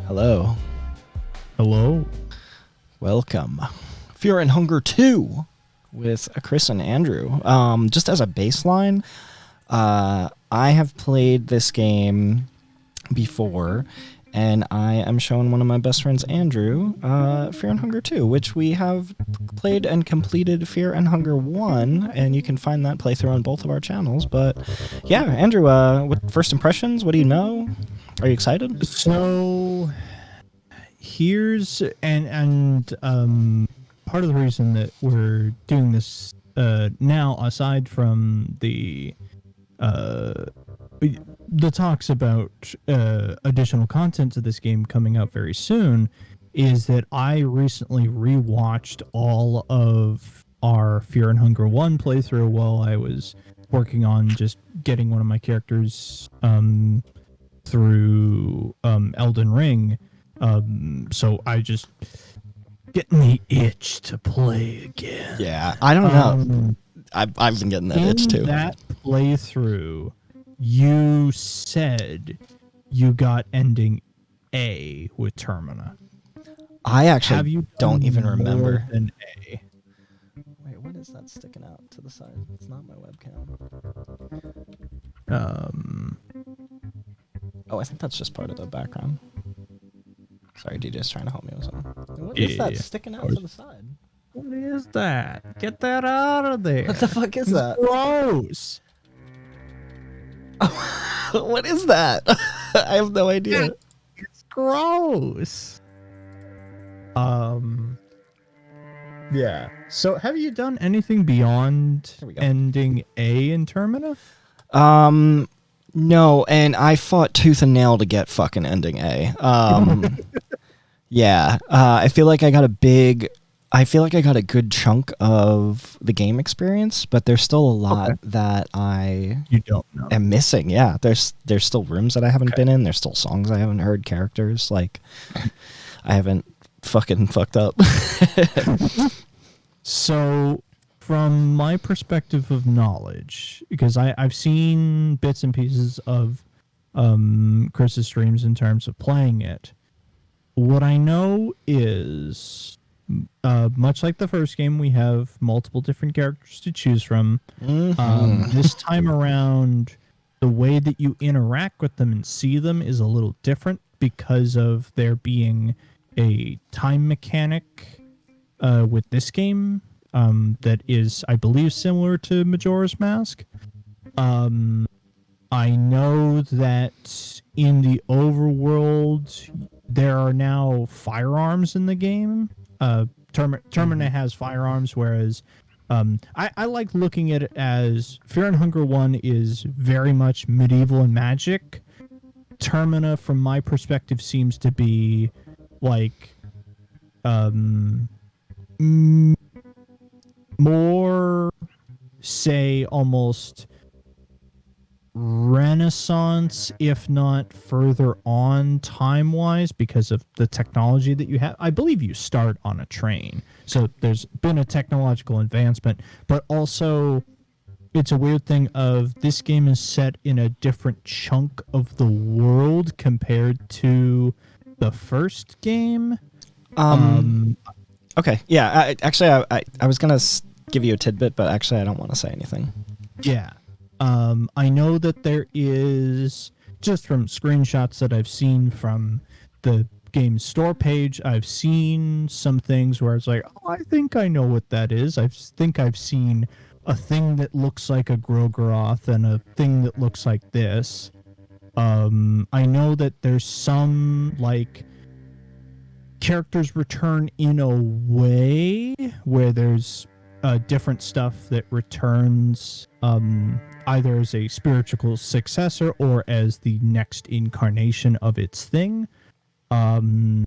Hello. Hello. Welcome. Fear and Hunger 2 with Chris and Andrew. Just as a baseline, I have played this game before, and I am showing one of my best friends, Andrew, Fear and Hunger 2, which we have played and completed Fear and Hunger 1, and you can find that playthrough on both of our channels. But yeah, Andrew, what first impressions? What do you know? Are you excited? So here's and part of the reason that we're doing this now, aside from the talks about additional content to this game coming out very soon, is that I recently rewatched all of our Fear and Hunger 1 playthrough while I was working on just getting one of my characters through Elden Ring. So I just getting the itch to play again. Yeah, I don't know. I've been getting that itch too. In that playthrough, you said you got ending A with Termina. I actually don't even remember. More than A? Wait, what is that sticking out to the side? It's not my webcam. Oh, I think that's just part of the background. Sorry, DJ's trying to help me with something. What is that sticking out to the side? What is that? Get that out of there. What the fuck is that? Gross. What is that? I have no idea. It's gross. Yeah. So have you done anything beyond ending A in Termina? No, and I fought tooth and nail to get fucking ending A. Yeah. I feel like I got a good chunk of the game experience, but there's still a lot that you don't know. am missing. Yeah, there's still rooms that I haven't been in. There's still songs I haven't heard, characters like I haven't fucking fucked up. So, from my perspective of knowledge, because I've seen bits and pieces of Chris's streams in terms of playing it, what I know is, much like the first game, we have multiple different characters to choose from. This time around, the way that you interact with them and see them is a little different because of there being a time mechanic with this game that is, I believe, similar to Majora's Mask. I know that in the overworld, there are now firearms in the game. Termina has firearms, whereas I like looking at it as Fear and Hunger 1 is very much medieval and magic. Termina, from my perspective, seems to be like more, say, almost Renaissance, if not further on time-wise, because of the technology that you have. I believe you start on a train, so there's been a technological advancement, but also it's a weird thing of this game is set in a different chunk of the world compared to the first game. Okay, yeah, I was going to give you a tidbit, but actually I don't want to say anything. Yeah. I know that there is, just from screenshots that I've seen from the game's store page, I've seen some things where it's like, oh, I think I know what that is. I think I've seen a thing that looks like a Grogroth and a thing that looks like this. I know that there's some, like, characters return in a way where there's different stuff that returns either as a spiritual successor or as the next incarnation of its thing. The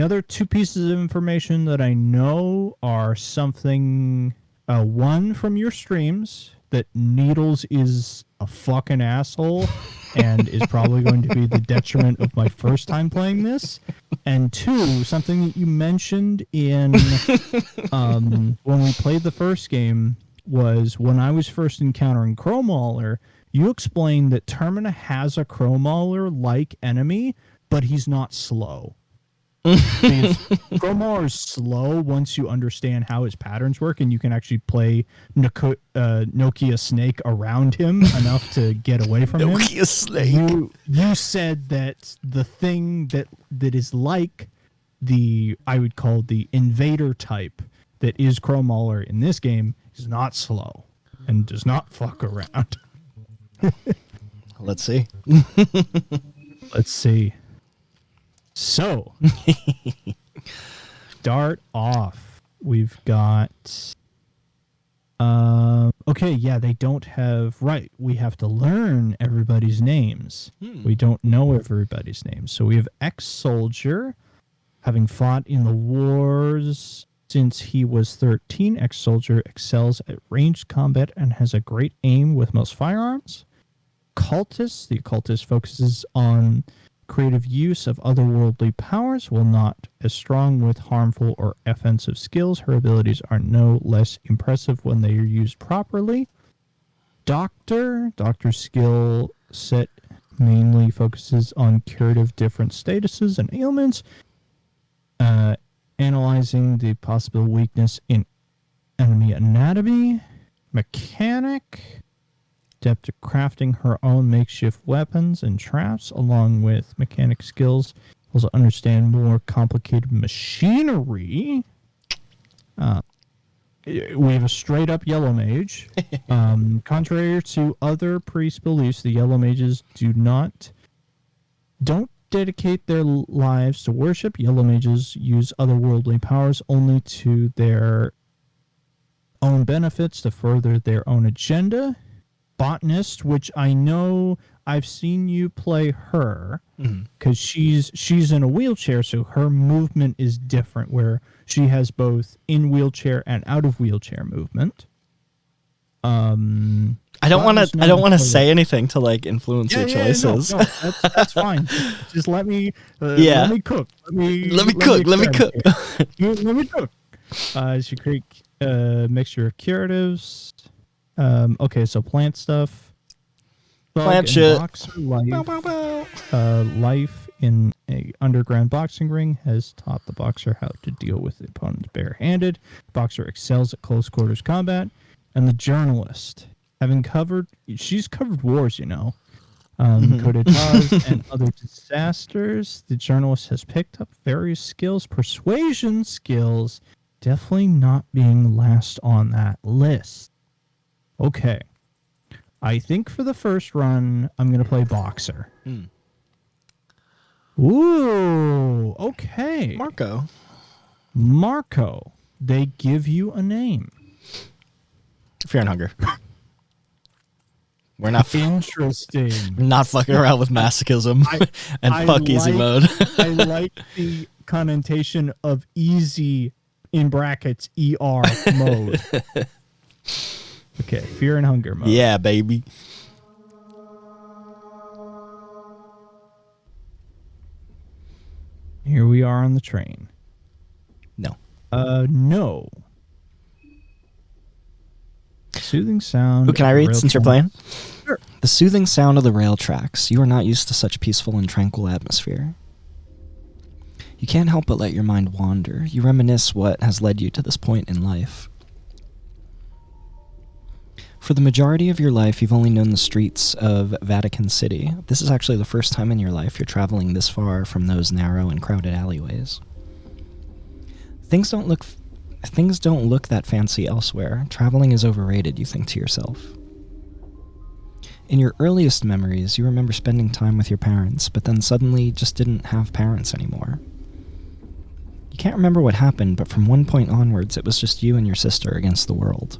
other two pieces of information that I know are something, one from your streams, that Needles is a fucking asshole and is probably going to be the detriment of my first time playing this. And two, something that you mentioned in when we played the first game was when I was first encountering Chrome Mauler, you explain that Termina has a Crowmauler-like enemy, but he's not slow. Because Crowmauler is slow once you understand how his patterns work, and you can actually play Nokia Snake around him enough to get away from him. Nokia Snake. You said that the thing that is like I would call the invader type that is Crowmauler in this game is not slow and does not fuck around. Let's see. Let's see. So, start off. We've got. Okay, yeah, they don't have. Right, we have to learn everybody's names. We don't know everybody's names. So we have ex-soldier, having fought in the wars since he was 13. Ex-soldier excels at ranged combat and has a great aim with most firearms. Cultist, the occultist focuses on creative use of otherworldly powers, while not as strong with harmful or offensive skills. Her abilities are no less impressive when they are used properly. Doctor's skill set mainly focuses on curative different statuses and ailments, analyzing the possible weakness in enemy anatomy. Mechanic, adept at crafting her own makeshift weapons and traps, along with mechanic skills, also understand more complicated machinery. We have a straight up yellow mage. Contrary to other priest beliefs, the yellow mages don't dedicate their lives to worship. Yellow mages use otherworldly powers only to their own benefits to further their own agenda. Botanist, which I know I've seen you play her, because she's in a wheelchair, so her movement is different, where she has both in wheelchair and out of wheelchair movement. I don't want to say anything to like influence your choices. No, that's fine. Just let me let me cook. Let me cook. She create a mixture of curatives. Okay, so plant stuff. Plant shit. Boxer life. Life in a underground boxing ring has taught the boxer how to deal with the opponents barehanded. Boxer excels at close quarters combat. And the journalist, she's covered wars, coup d'etats and other disasters. The journalist has picked up various skills, persuasion skills, definitely not being last on that list. Okay. I think for the first run, I'm going to play Boxer. Ooh, okay. Marco. They give you a name. Fear and Hunger. We're not interesting. Not fucking around with masochism and fuck easy mode. I like the connotation of easy in brackets ER mode. Okay, Fear and Hunger mode. Yeah, baby. Here we are on the train. No. No. Soothing sound. Ooh, can I read since you're playing? Sure. The soothing sound of the rail tracks. You are not used to such peaceful and tranquil atmosphere. You can't help but let your mind wander. You reminisce what has led you to this point in life. For the majority of your life, you've only known the streets of Vatican City. This is actually the first time in your life you're traveling this far from those narrow and crowded alleyways. Things don't look that fancy elsewhere. Traveling is overrated, you think to yourself. In your earliest memories, you remember spending time with your parents, but then suddenly just didn't have parents anymore. You can't remember what happened, but from one point onwards, it was just you and your sister against the world.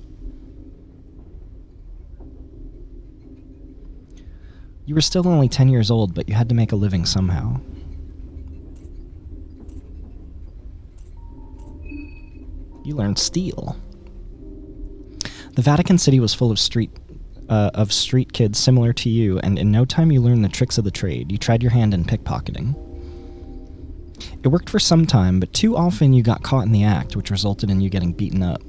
You were still only 10 years old, but you had to make a living somehow. You learned steel. The Vatican City was full of street kids similar to you, and in no time you learned the tricks of the trade. You tried your hand in pickpocketing. It worked for some time, but too often you got caught in the act, which resulted in you getting beaten up.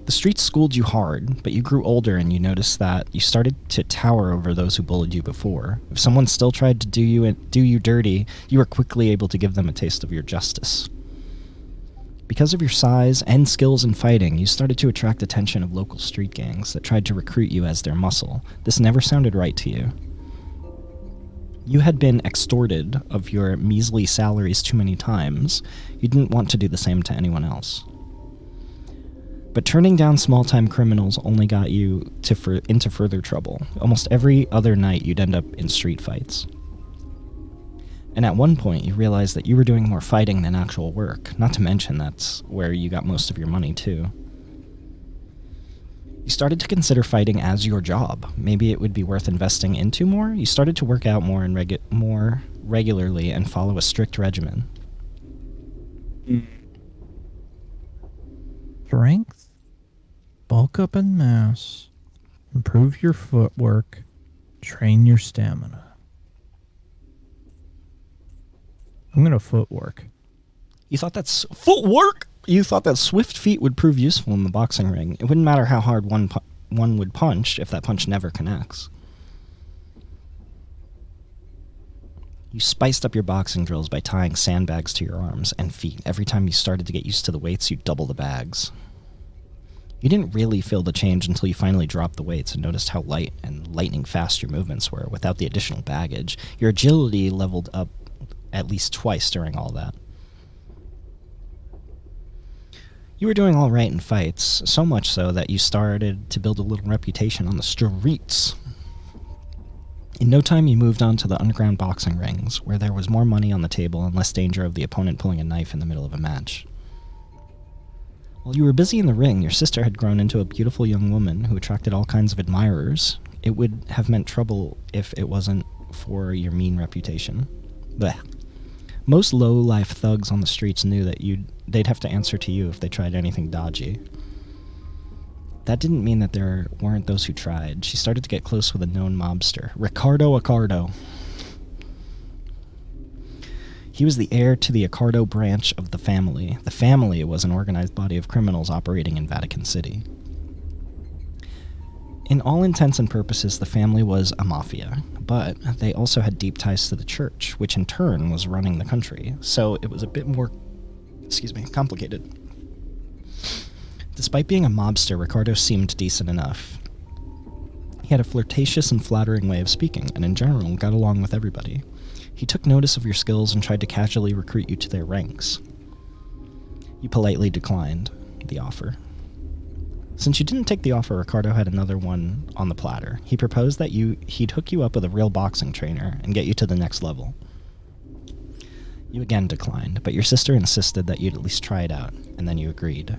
The streets schooled you hard, but you grew older and you noticed that you started to tower over those who bullied you before. If someone still tried to do you dirty, you were quickly able to give them a taste of your justice. Because of your size and skills in fighting, you started to attract attention of local street gangs that tried to recruit you as their muscle. This never sounded right to you. You had been extorted of your measly salaries too many times. You didn't want to do the same to anyone else. But turning down small-time criminals only got you into further trouble. Almost every other night you'd end up in street fights. And at one point you realized that you were doing more fighting than actual work, not to mention that's where you got most of your money too. You started to consider fighting as your job. Maybe it would be worth investing into more. You started to work out more and more regularly and follow a strict regimen. Strength, bulk up in mass, improve your footwork, train your stamina. I'm gonna footwork. You thought that's footwork? You thought that swift feet would prove useful in the boxing ring. It wouldn't matter how hard one would punch if that punch never connects. You spiced up your boxing drills by tying sandbags to your arms and feet. Every time you started to get used to the weights, you'd double the bags. You didn't really feel the change until you finally dropped the weights and noticed how light and lightning fast your movements were without the additional baggage. Your agility leveled up at least twice during all that. You were doing all right in fights, so much so that you started to build a little reputation on the streets. In no time, you moved on to the underground boxing rings, where there was more money on the table and less danger of the opponent pulling a knife in the middle of a match. While you were busy in the ring, your sister had grown into a beautiful young woman who attracted all kinds of admirers. It would have meant trouble if it wasn't for your mean reputation. Blech. Most low-life thugs on the streets knew that they'd have to answer to you if they tried anything dodgy. That didn't mean that there weren't those who tried. She started to get close with a known mobster, Ricardo Accardo. He was the heir to the Accardo branch of the family. The family was an organized body of criminals operating in Vatican City. In all intents and purposes, the family was a mafia, but they also had deep ties to the church, which in turn was running the country, so it was a bit more, complicated. Despite being a mobster, Ricardo seemed decent enough. He had a flirtatious and flattering way of speaking, and in general got along with everybody. He took notice of your skills and tried to casually recruit you to their ranks. You politely declined the offer. Since you didn't take the offer, Ricardo had another one on the platter. He proposed that he'd hook you up with a real boxing trainer and get you to the next level. You again declined, but your sister insisted that you'd at least try it out, and then you agreed.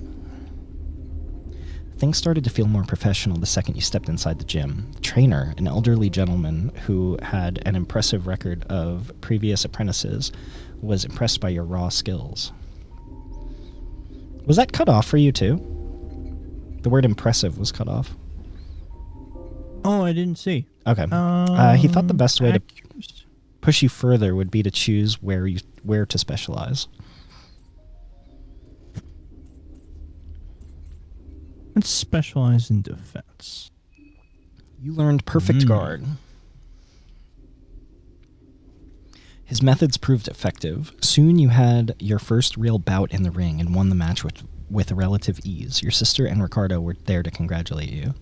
Things started to feel more professional the second you stepped inside the gym. The trainer, an elderly gentleman who had an impressive record of previous apprentices, was impressed by your raw skills. Was that cut off for you too? The word impressive was cut off. Oh, I didn't see. Okay. He thought the best way to push you further would be to choose where to specialize. Let's specialize in defense. You learned perfect guard. His methods proved effective. Soon you had your first real bout in the ring and won the match with relative ease. Your sister and Ricardo were there to congratulate you.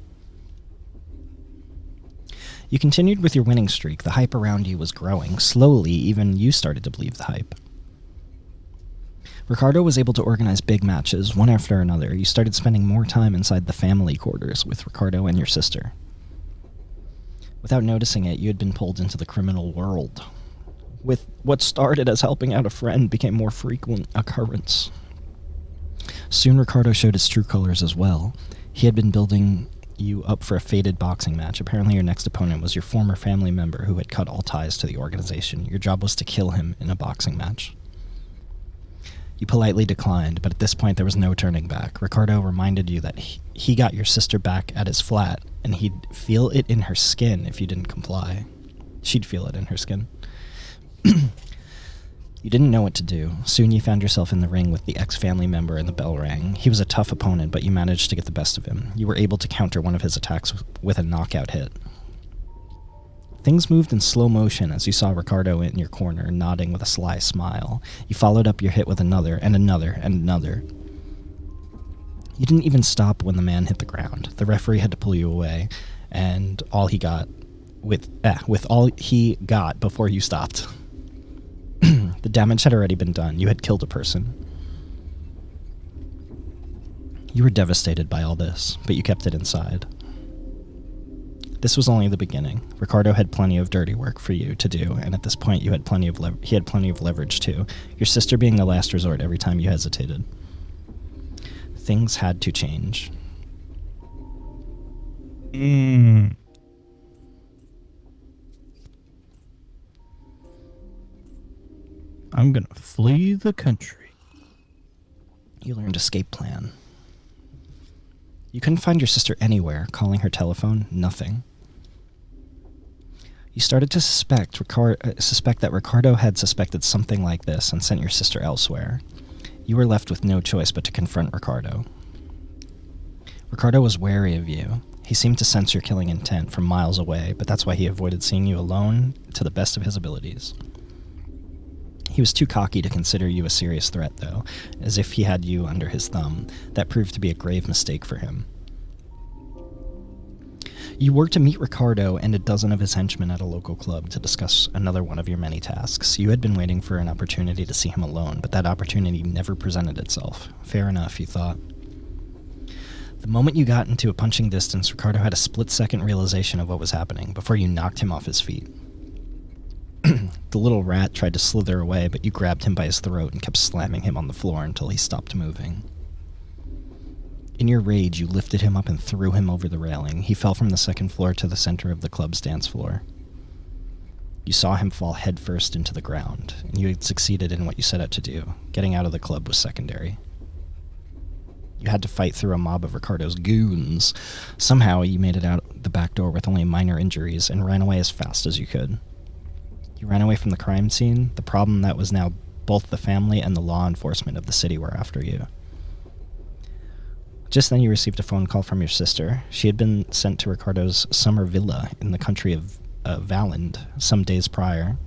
You continued with your winning streak. The hype around you was growing. Slowly, even you started to believe the hype. Ricardo was able to organize big matches, one after another. You started spending more time inside the family quarters with Ricardo and your sister. Without noticing it, you had been pulled into the criminal world. With what started as helping out a friend became more frequent occurrence. Soon Ricardo showed his true colors as well. He had been building you up for a fated boxing match. Apparently your next opponent was your former family member who had cut all ties to the organization. Your job was to kill him in a boxing match. You politely declined, but at this point there was no turning back. Ricardo reminded you that he got your sister back at his flat, and he'd feel it in her skin if you didn't comply. She'd feel it in her skin. You didn't know what to do. Soon you found yourself in the ring with the ex-family member and the bell rang. He was a tough opponent, but you managed to get the best of him. You were able to counter one of his attacks with a knockout hit. Things moved in slow motion as you saw Ricardo in your corner, nodding with a sly smile. You followed up your hit with another, and another, and another. You didn't even stop when the man hit the ground. The referee had to pull you away, and all he got with all he got before you stopped. The damage had already been done. You had killed a person. You were devastated by all this, but you kept it inside. This was only the beginning. Ricardo had plenty of dirty work for you to do, and at this point he had plenty of leverage too, your sister being the last resort every time you hesitated. Things had to change. I'm gonna flee the country. You learned escape plan. You couldn't find your sister anywhere. Calling her telephone, nothing. You started to suspect that Ricardo had suspected something like this and sent your sister elsewhere. You were left with no choice but to confront Ricardo. Ricardo was wary of you. He seemed to sense your killing intent from miles away, but that's why he avoided seeing you alone to the best of his abilities. He was too cocky to consider you a serious threat, though, as if he had you under his thumb. That proved to be a grave mistake for him. You were to meet Ricardo and a dozen of his henchmen at a local club to discuss another one of your many tasks. You had been waiting for an opportunity to see him alone, but that opportunity never presented itself. Fair enough, you thought. The moment you got into a punching distance, Ricardo had a split-second realization of what was happening before you knocked him off his feet. The little rat tried to slither away, but you grabbed him by his throat and kept slamming him on the floor until he stopped moving. In your rage, you lifted him up and threw him over the railing. He fell from the second floor to the center of the club's dance floor. You saw him fall headfirst into the ground, and you had succeeded in what you set out to do. Getting out of the club was secondary. You had to fight through a mob of Ricardo's goons. Somehow, you made it out the back door with only minor injuries and ran away as fast as you could. You ran away from the crime scene, the problem that was now both the family and the law enforcement of the city were after you. Just then you received a phone call from your sister. She had been sent to Ricardo's summer villa in the country of Valand some days prior.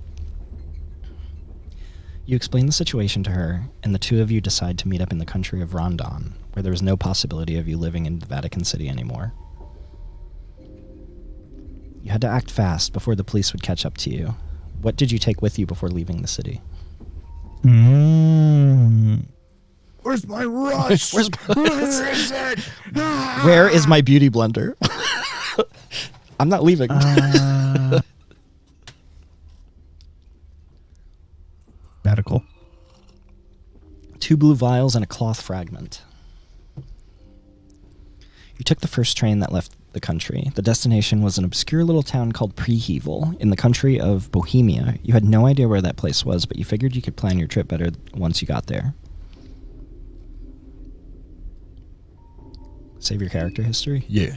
You explained the situation to her, and the two of you decide to meet up in the country of Rondon, where there was no possibility of you living in Vatican City anymore. You had to act fast before the police would catch up to you. What did you take with you before leaving the city? Where's my rush? Where is it? Where is my beauty blender? I'm not leaving. Medical. 2 blue vials and a cloth fragment. You took the first train that left the country. The destination was an obscure little town called ĝʟɪᴅ in the country of Bohemia. You had no idea where that place was, but you figured you could plan your trip better once you got there. Save your character history? Yeah.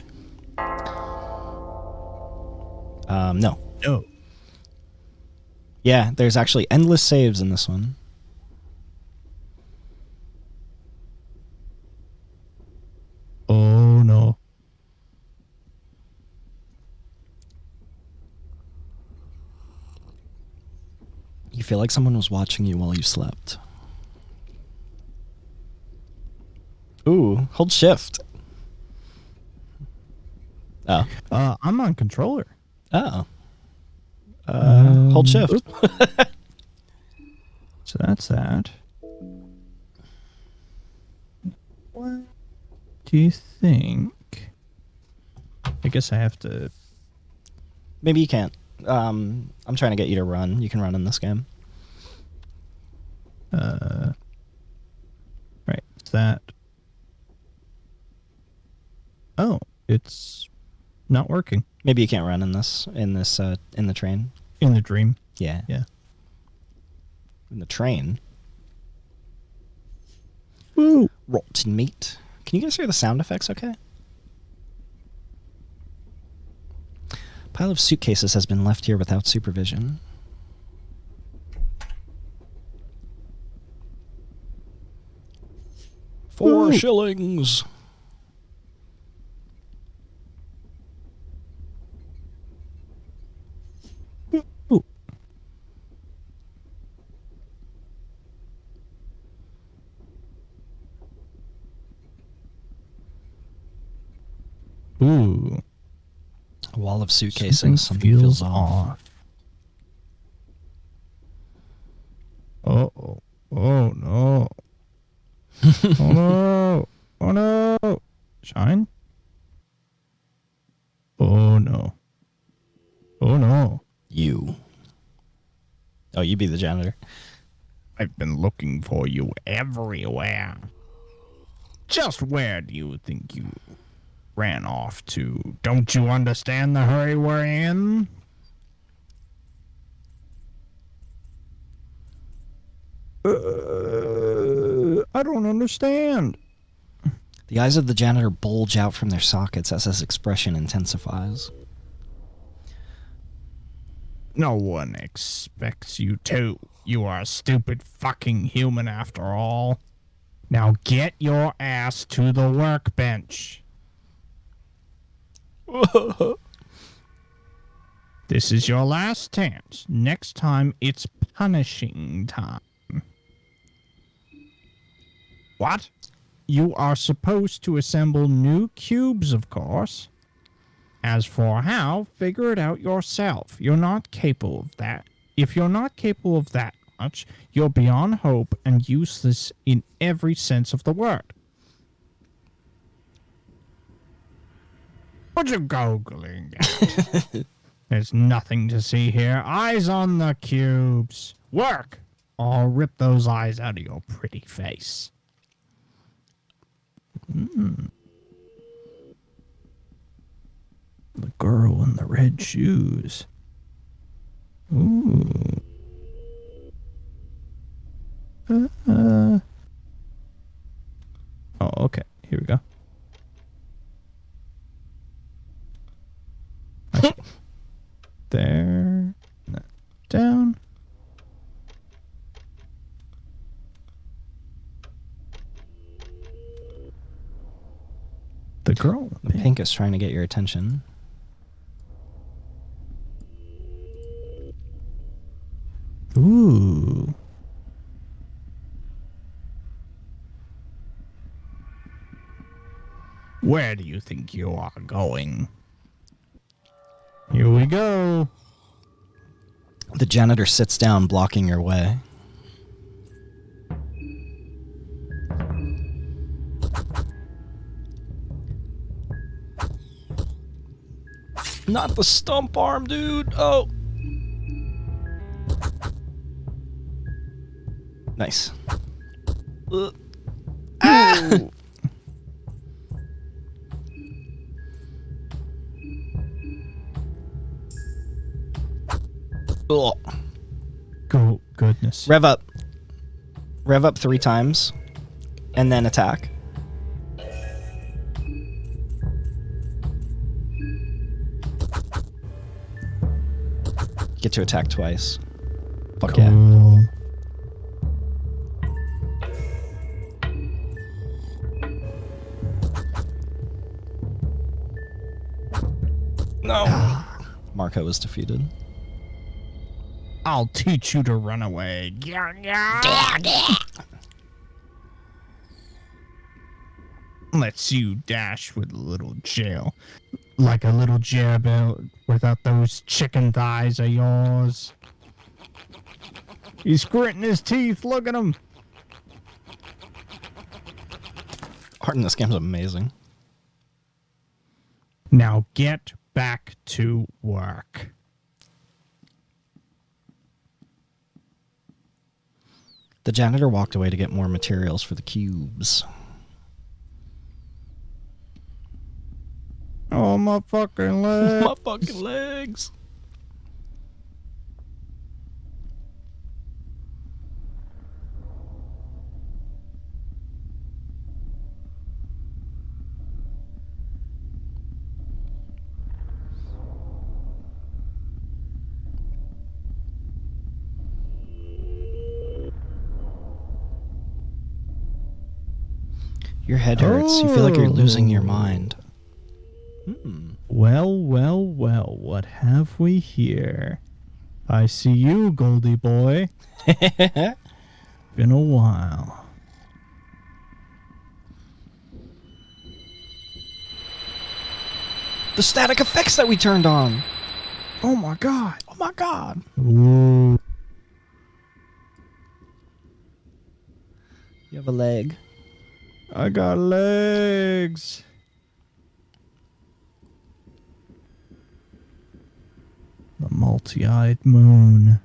No. No. Yeah, there's actually endless saves in this one. Oh, no. You feel like someone was watching you while you slept. Ooh, hold shift. Oh. I'm on controller. Oh. Hold shift. So that's that. What do you think? I guess I have to... Maybe you can't. I'm trying to get you to run. You can run in this game. Right, it's that. Oh, it's not working. Maybe you can't run in this in the train. In the dream. Yeah. Yeah. In the train. Ooh. Rotten meat. Can you guys hear the sound effects okay? Pile of suitcases has been left here without supervision. 4 shillings. Ooh. Ooh. A wall of suitcases. Something feels off. Uh-oh. Oh, no. Oh, no. Oh, no. Shine? Oh, no. Oh, no. You. Oh, you be the janitor. I've been looking for you everywhere. Just where do you think you ran off to? Don't you understand the hurry we're in? I don't understand. The eyes of the janitor bulge out from their sockets as his expression intensifies. No one expects you to. You are a stupid fucking human after all. Now get your ass to the workbench. This is your last chance. Next time, it's punishing time. What? You are supposed to assemble new cubes, of course. As for how, figure it out yourself. You're not capable of that. If you're not capable of that much, you're beyond hope and useless in every sense of the word. What you googling at? There's nothing to see here. Eyes on the cubes. Work! I'll rip those eyes out of your pretty face. The girl in the red shoes. Ooh. Oh, okay. Here we go. There. Down. The girl. The pink is trying to get your attention. Ooh. Where do you think you are going? Here we go. The janitor sits down, blocking your way. Not the stump arm, dude. Oh. Nice. Ah! Oh. Go, goodness. Rev up. Rev up 3 times. And then attack. Get to attack twice. Fuck cool. yeah. No. Marco was defeated. I'll teach you to run away. Lets you dash with a little jail. Like a little jourdain without those chicken thighs of yours. He's gritting his teeth. Look at him. Art in this game's amazing. Now get back to work. The janitor walked away to get more materials for the cubes. Oh, my fucking legs. My fucking legs. Your head hurts. You feel like you're losing your mind. Well, well, well, what have we here? I see you, Goldie boy. Been a while. The static effects that we turned on. Oh my god. Oh my god. Ooh. You have a leg. I got legs. The multi-eyed moon.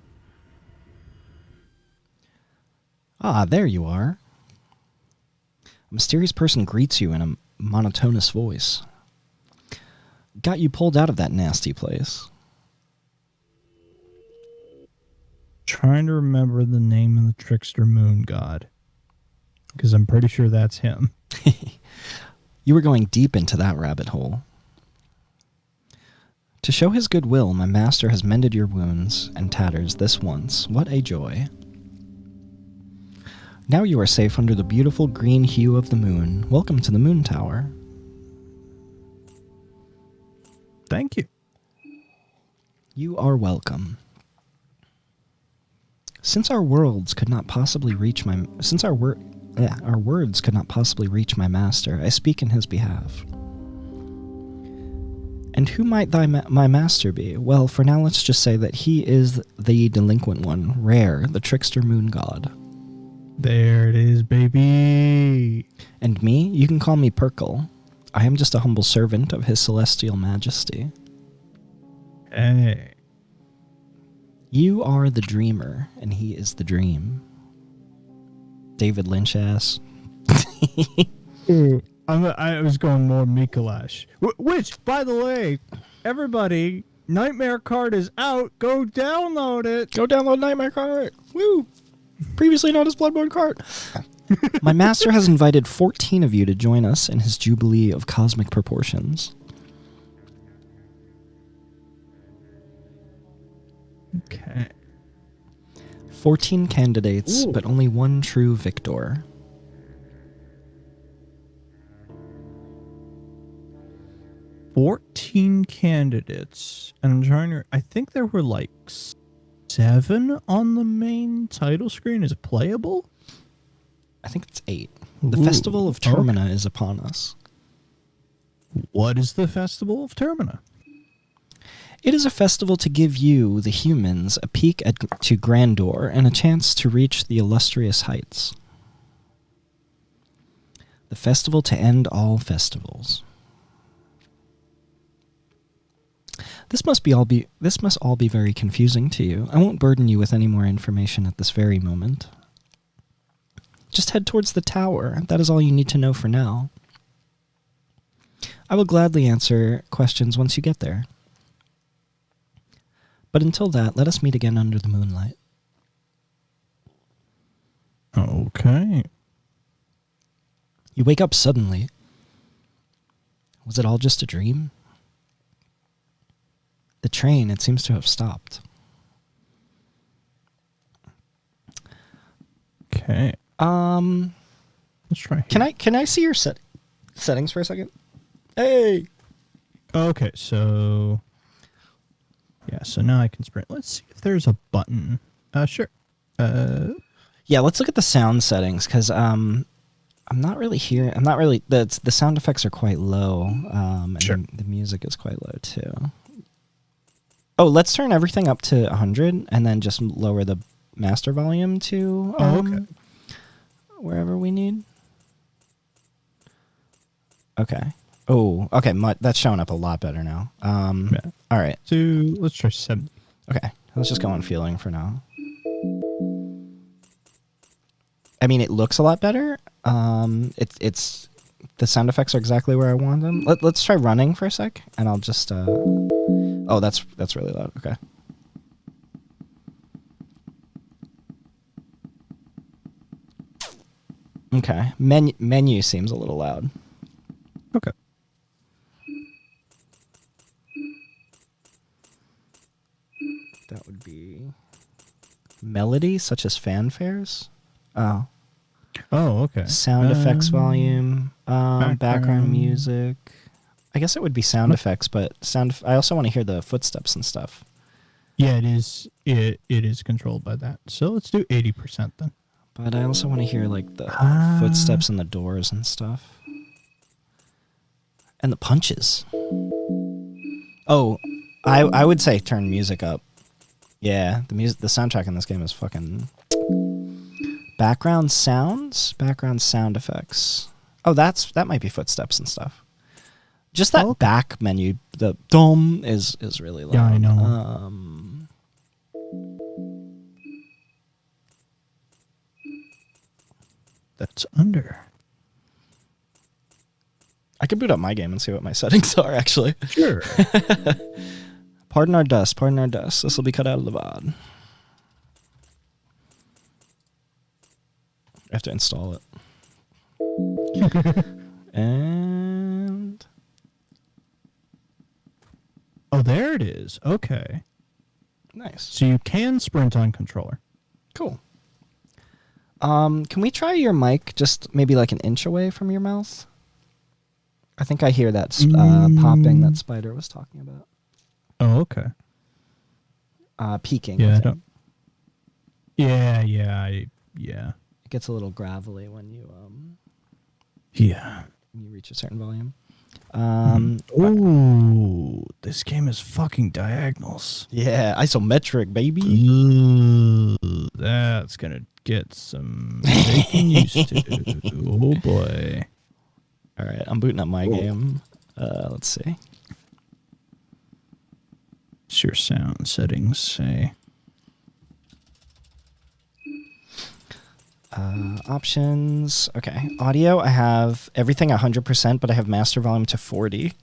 Ah, there you are. A mysterious person greets you in a monotonous voice. Got you pulled out of that nasty place. Trying to remember the name of the trickster moon god. Because I'm pretty sure that's him. You were going deep into that rabbit hole. To show his goodwill, my master has mended your wounds and tatters this once. What a joy. Now you are safe under the beautiful green hue of the moon. Welcome to the Moon Tower. Thank you. You are welcome. Since our words could not possibly reach my master, I speak in his behalf. And who might my master be? Well, for now, let's just say that he is the delinquent one, Rare, the trickster moon god. There it is, baby. And me? You can call me Perkle. I am just a humble servant of his celestial majesty. Hey. You are the dreamer, and he is the dream. David Lynch ass. I was going more Mikolash. Which, by the way, everybody, Nightmare Card is out. Go download it. Go download Nightmare Cart. Woo! Previously known as Bloodborne Cart. My master has invited 14 of you to join us in his jubilee of cosmic proportions. Okay. 14 candidates, Ooh. but only one true victor. $14 candidates. And I'm trying to... I think there were like 7 on the main title screen. Is it playable? I think it's 8. The Ooh, Festival of Termina is upon us. What is the Festival of Termina? It is a festival to give you, the humans, a peek to grandeur and a chance to reach the illustrious heights. The festival to end all festivals. This must all be very confusing to you. I won't burden you with any more information at this very moment. Just head towards the tower. That is all you need to know for now. I will gladly answer questions once you get there. But until that, let us meet again under the moonlight. Okay. You wake up suddenly. Was it all just a dream? The train, it seems to have stopped. Okay. Let's try here. Can I see your settings for a second? Hey. Okay, so yeah, so now I can sprint. Let's see if there's a button. Sure. Yeah, let's look at the sound settings because I'm not really hearing. I'm not really the sound effects are quite low. And Sure. the music is quite low too. Oh, let's turn everything up to 100 and then just lower the master volume to okay. wherever we need. Okay. Oh, okay. That's showing up a lot better now. Yeah. All right. So let's try 70. Okay. Let's just go on feeling for now. I mean, it looks a lot better. It's the sound effects are exactly where I want them. Let's try running for a sec, and I'll just. Oh, that's really loud. Okay. Okay. Menu seems a little loud. Okay. That would be melody, such as fanfares. Oh. Oh, okay. Sound effects volume, background music. I guess it would be sound effects, but I also want to hear the footsteps and stuff. Yeah, it is. It is controlled by that. So let's do 80% then. But I also want to hear like the footsteps and the doors and stuff. And the punches. Oh, I would say turn music up. Yeah, the soundtrack in this game is fucking... Background sounds? Background sound effects. Oh, that might be footsteps and stuff. Just that back menu, the dom is really loud. Yeah, I know. That's under. I could boot up my game and see what my settings are, actually. Sure. Pardon our dust, pardon our dust. This will be cut out of the VOD. I have to install it. And... Oh, there it is. Okay. Nice. So you can sprint on controller. Cool. Can we try your mic just maybe like an inch away from your mouth? I think I hear that popping that Spider was talking about. Oh, okay. Peaking. Yeah. I think. Yeah. It gets a little gravelly when you Yeah. when you reach a certain volume. Ooh, this game is fucking diagonals. Yeah, isometric, baby. Ooh, that's gonna get some getting used to. Oh boy. All right, I'm booting up my game. Let's see. What's your sound settings say? Options. Okay. Audio, I have everything 100%, but I have master volume to 40.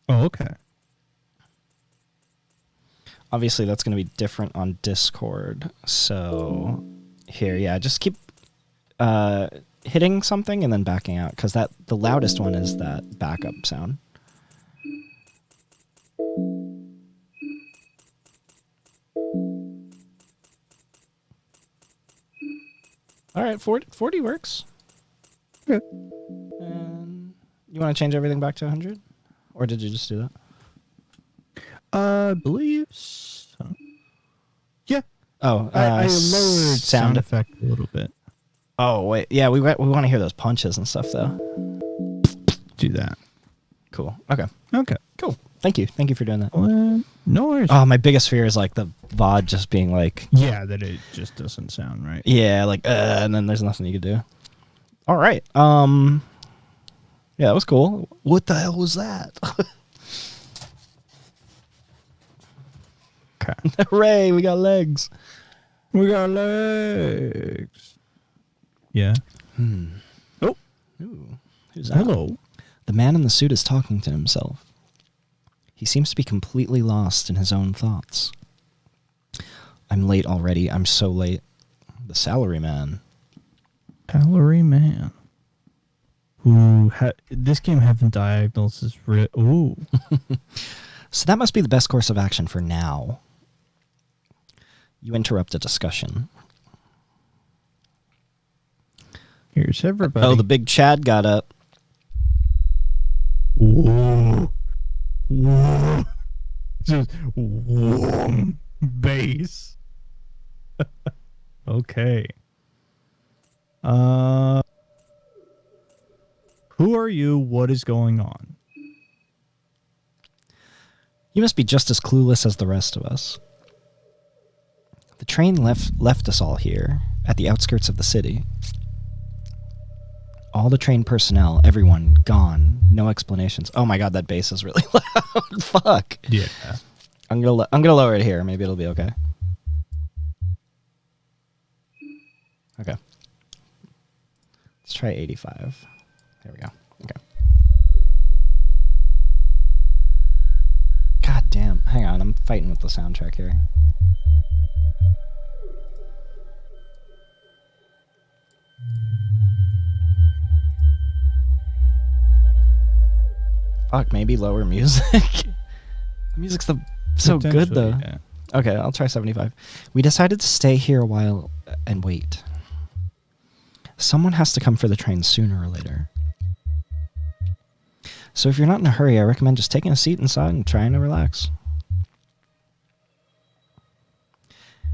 Oh, okay. Obviously, that's going to be different on Discord. So here, yeah, just keep hitting something and then backing out, because the loudest one is that backup sound. All right, 40 works. Good. And you want to change everything back to 100? Or did you just do that? I believe so. Yeah. Oh, I lowered sound effect a little bit. Oh, wait. Yeah, we want to hear those punches and stuff, though. Do that. Cool. Okay. Okay. Cool. Thank you. Thank you for doing that. No worries. Oh, my biggest fear is like the VOD just being like... Yeah, that it just doesn't sound right. Yeah, like, and then there's nothing you could do. All right. Yeah, that was cool. What the hell was that? Okay. Hooray, we got legs. We got legs. Yeah. Oh. Ooh, who's that? Hello. The man in the suit is talking to himself. He seems to be completely lost in his own thoughts. I'm late already. I'm so late. The salary man. Salary man. Ooh, this game having diagonals is real. Ooh. So that must be the best course of action for now. You interrupt a discussion. Here's everybody. Oh, the big Chad got up. Whoa. Whoa. Just whoa. Bass. Okay. Who are you? What is going on? You must be just as clueless as the rest of us. The train left us all here, at the outskirts of the city. All the train personnel, everyone, gone. No explanations. Oh my god, that bass is really loud. Fuck. Yeah. I'm gonna lower it here. Maybe it'll be okay. Okay. Let's try 85. There we go. Okay. God damn. Hang on, I'm fighting with the soundtrack here. Fuck, maybe lower music. The music's so good, though. Yeah. Okay, I'll try 75. We decided to stay here a while and wait. Someone has to come for the train sooner or later. So if you're not in a hurry, I recommend just taking a seat inside and trying to relax.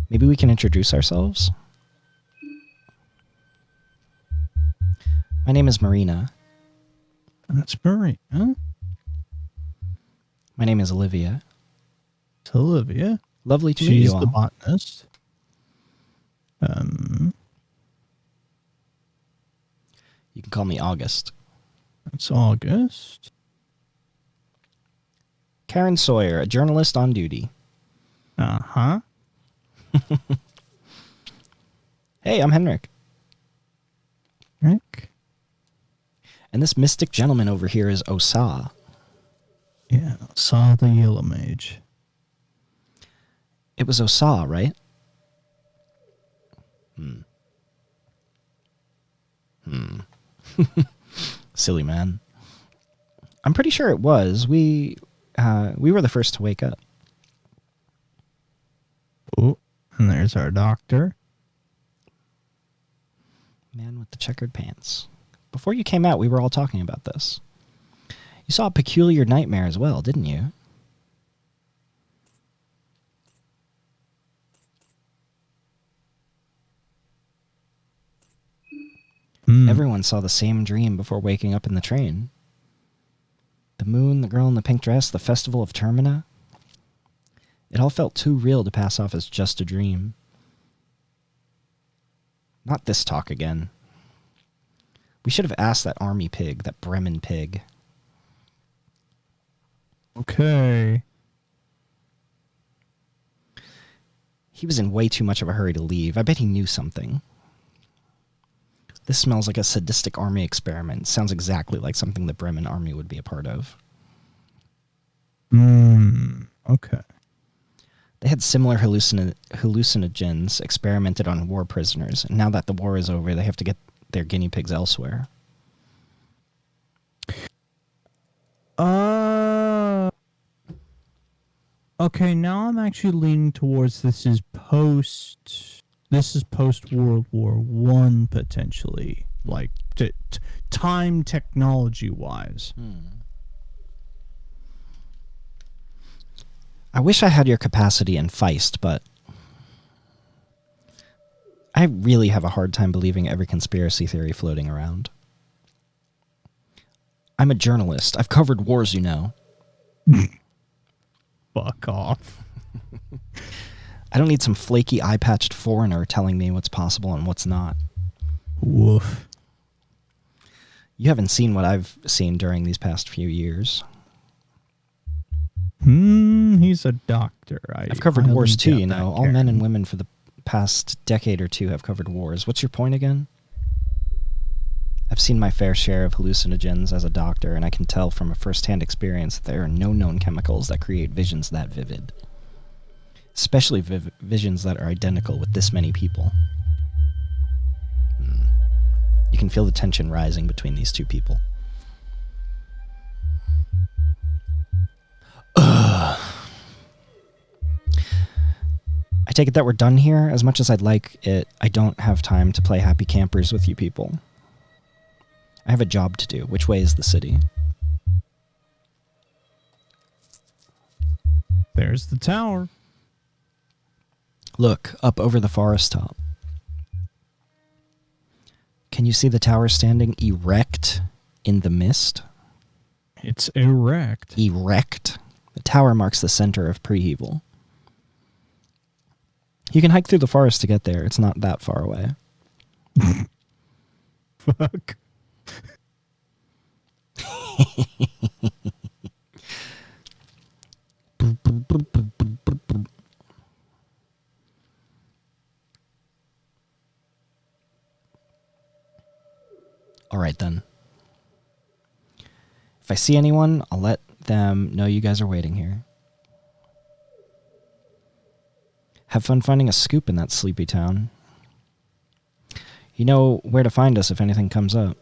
Maybe we can introduce ourselves? My name is Marina. That's Marina. My name is Olivia. It's Olivia. Lovely to meet you all. She's the botanist. You can call me August. It's August. Karen Sawyer, a journalist on duty. Uh-huh. Hey, I'm Henrik. Rick. And this mystic gentleman over here is Osa. Yeah, saw the yellow mage. It was Osa, right? Silly man. I'm pretty sure it was. We were the first to wake up. Oh, and there's our doctor. Man with the checkered pants. Before you came out, we were all talking about this. You saw a peculiar nightmare as well, didn't you? Everyone saw the same dream before waking up in the train. The moon, the girl in the pink dress, the festival of Termina. It all felt too real to pass off as just a dream. Not this talk again. We should have asked that army pig, that Bremen pig. Okay. He was in way too much of a hurry to leave. I bet he knew something. This smells like a sadistic army experiment. Sounds exactly like something the Bremen army would be a part of. Okay. They had similar hallucinogens experimented on war prisoners, and now that the war is over, they have to get their guinea pigs elsewhere. Okay, now I'm actually leaning towards this is post World War One potentially, like time technology wise. I wish I had your capacity and Feist, but I really have a hard time believing every conspiracy theory floating around. I'm a journalist. I've covered wars, you know. Fuck off. I don't need some flaky eye-patched foreigner telling me what's possible and what's not. Woof. You haven't seen what I've seen during these past few years. He's a doctor. I've covered wars too, you know. All Karen. men and women for the past decade or two have covered wars. What's your point again? I've seen my fair share of hallucinogens as a doctor, and I can tell from a first-hand experience that there are no known chemicals that create visions that vivid. Especially visions that are identical with this many people. You can feel the tension rising between these two people. I take it that we're done here. As much as I'd like it, I don't have time to play happy campers with you people. I have a job to do. Which way is the city? There's the tower. Look, up over the forest top. Can you see the tower standing erect in the mist? It's erect. Erect. The tower marks the center of Prehevel. You can hike through the forest to get there. It's not that far away. Fuck. All right, then. If I see anyone, I'll let them know you guys are waiting here. Have fun finding a scoop in that sleepy town. You know where to find us if anything comes up.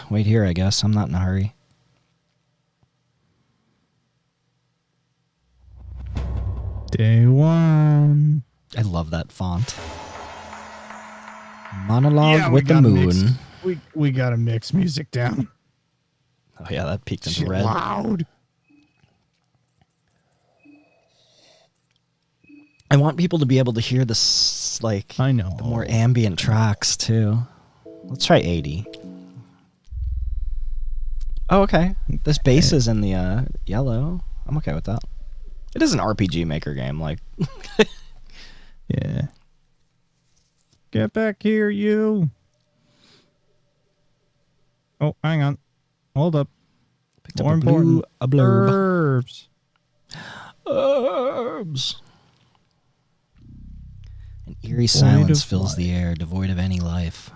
Wait here, I guess. I'm not in a hurry. Day one. I love that font. Monologue with the moon. We gotta mix music down. Oh yeah, that peaked into red. Loud. I want people to be able to hear this, like, I know. the more ambient tracks too. Let's try 80. Oh, okay. This bass is in the yellow. I'm okay with that. It is an RPG Maker game, like. Yeah. Get back here, you. Oh, hang on. Hold up. Picked up More a important. blurb. Herbs. Herbs. An eerie Void silence of fills life. the air, devoid of any life.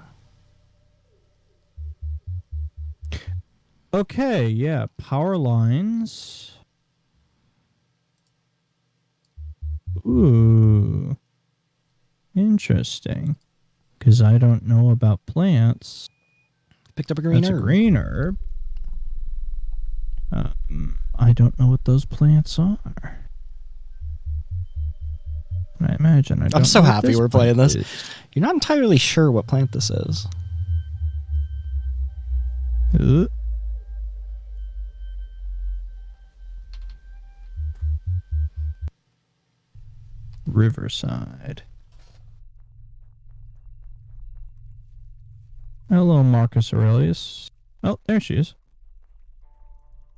Okay, yeah. Power lines. Ooh. Interesting. Because I don't know about plants. Picked up a green That's herb. a green herb. I don't know what those plants are. I imagine I don't I'm so know what happy this we're playing plant this. is. You're not entirely sure what plant this is. Uh. Riverside. Hello, Marcus Aurelius. Oh, there she is.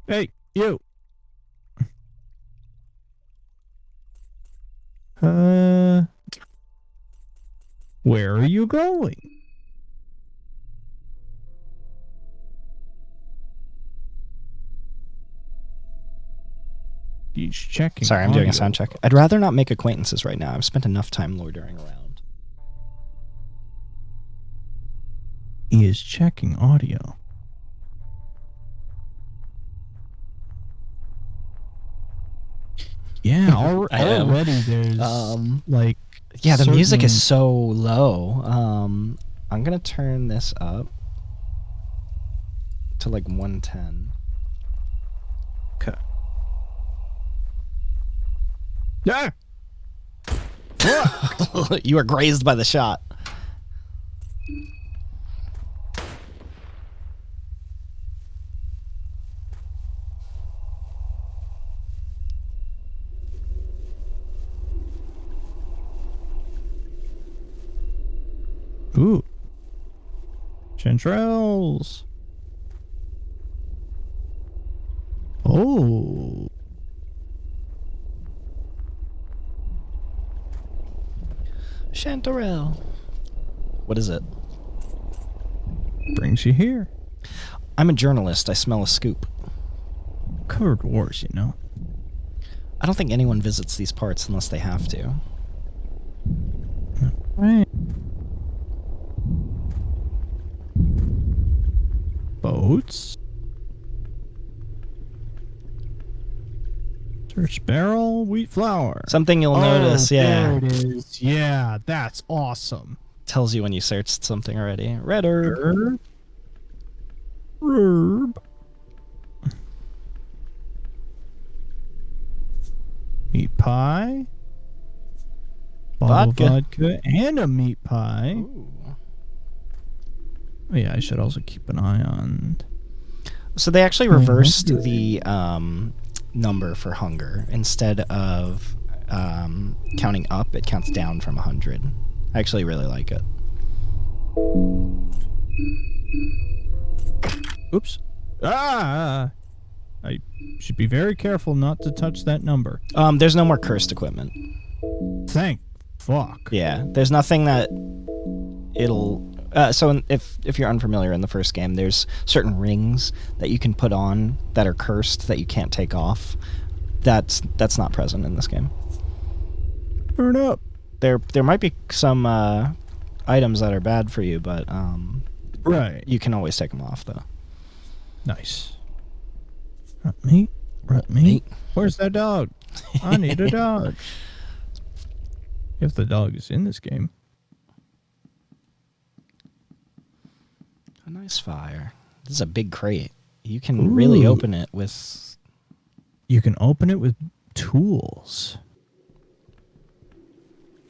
Hey, you. Where are you going? He's checking. Sorry, I'm doing a audio. sound check. I'd rather not make acquaintances right now. I've spent enough time loitering around. He is checking audio. Yeah, I am. already there's like Yeah, the music is certain- so low. I'm gonna turn this up to like 110. Okay. Yeah. You were grazed by the shot. Ooh. Chanterelles. Oh. Chanterelle. What is it? Brings you here. I'm a journalist. I smell a scoop. Covered wars, you know. I don't think anyone visits these parts unless they have to. Right. Boats. Search barrel, wheat flour. Something you'll notice, yeah. There it is. Yeah, that's awesome. Tells you when you searched something already. Red herb. Herb. Meat pie. Bottle of vodka and a meat pie. Ooh. Oh, yeah, I should also keep an eye on. So they actually reversed the number for hunger. Instead of counting up, it counts down from 100. I actually really like it. Oops. Ah! I should be very careful not to touch that number. There's no more cursed equipment. Thank fuck. Yeah, there's nothing that it'll. So if you're unfamiliar in the first game, there's certain rings that you can put on that are cursed that you can't take off. That's not present in this game. Burn up. There might be some items that are bad for you, but Right. you can always take them off though. Nice. Rut meat. Rut meat. Where's that dog? I need a dog. If the dog is in this game. A nice fire. This is a big crate. You can really open it with. You can open it with tools.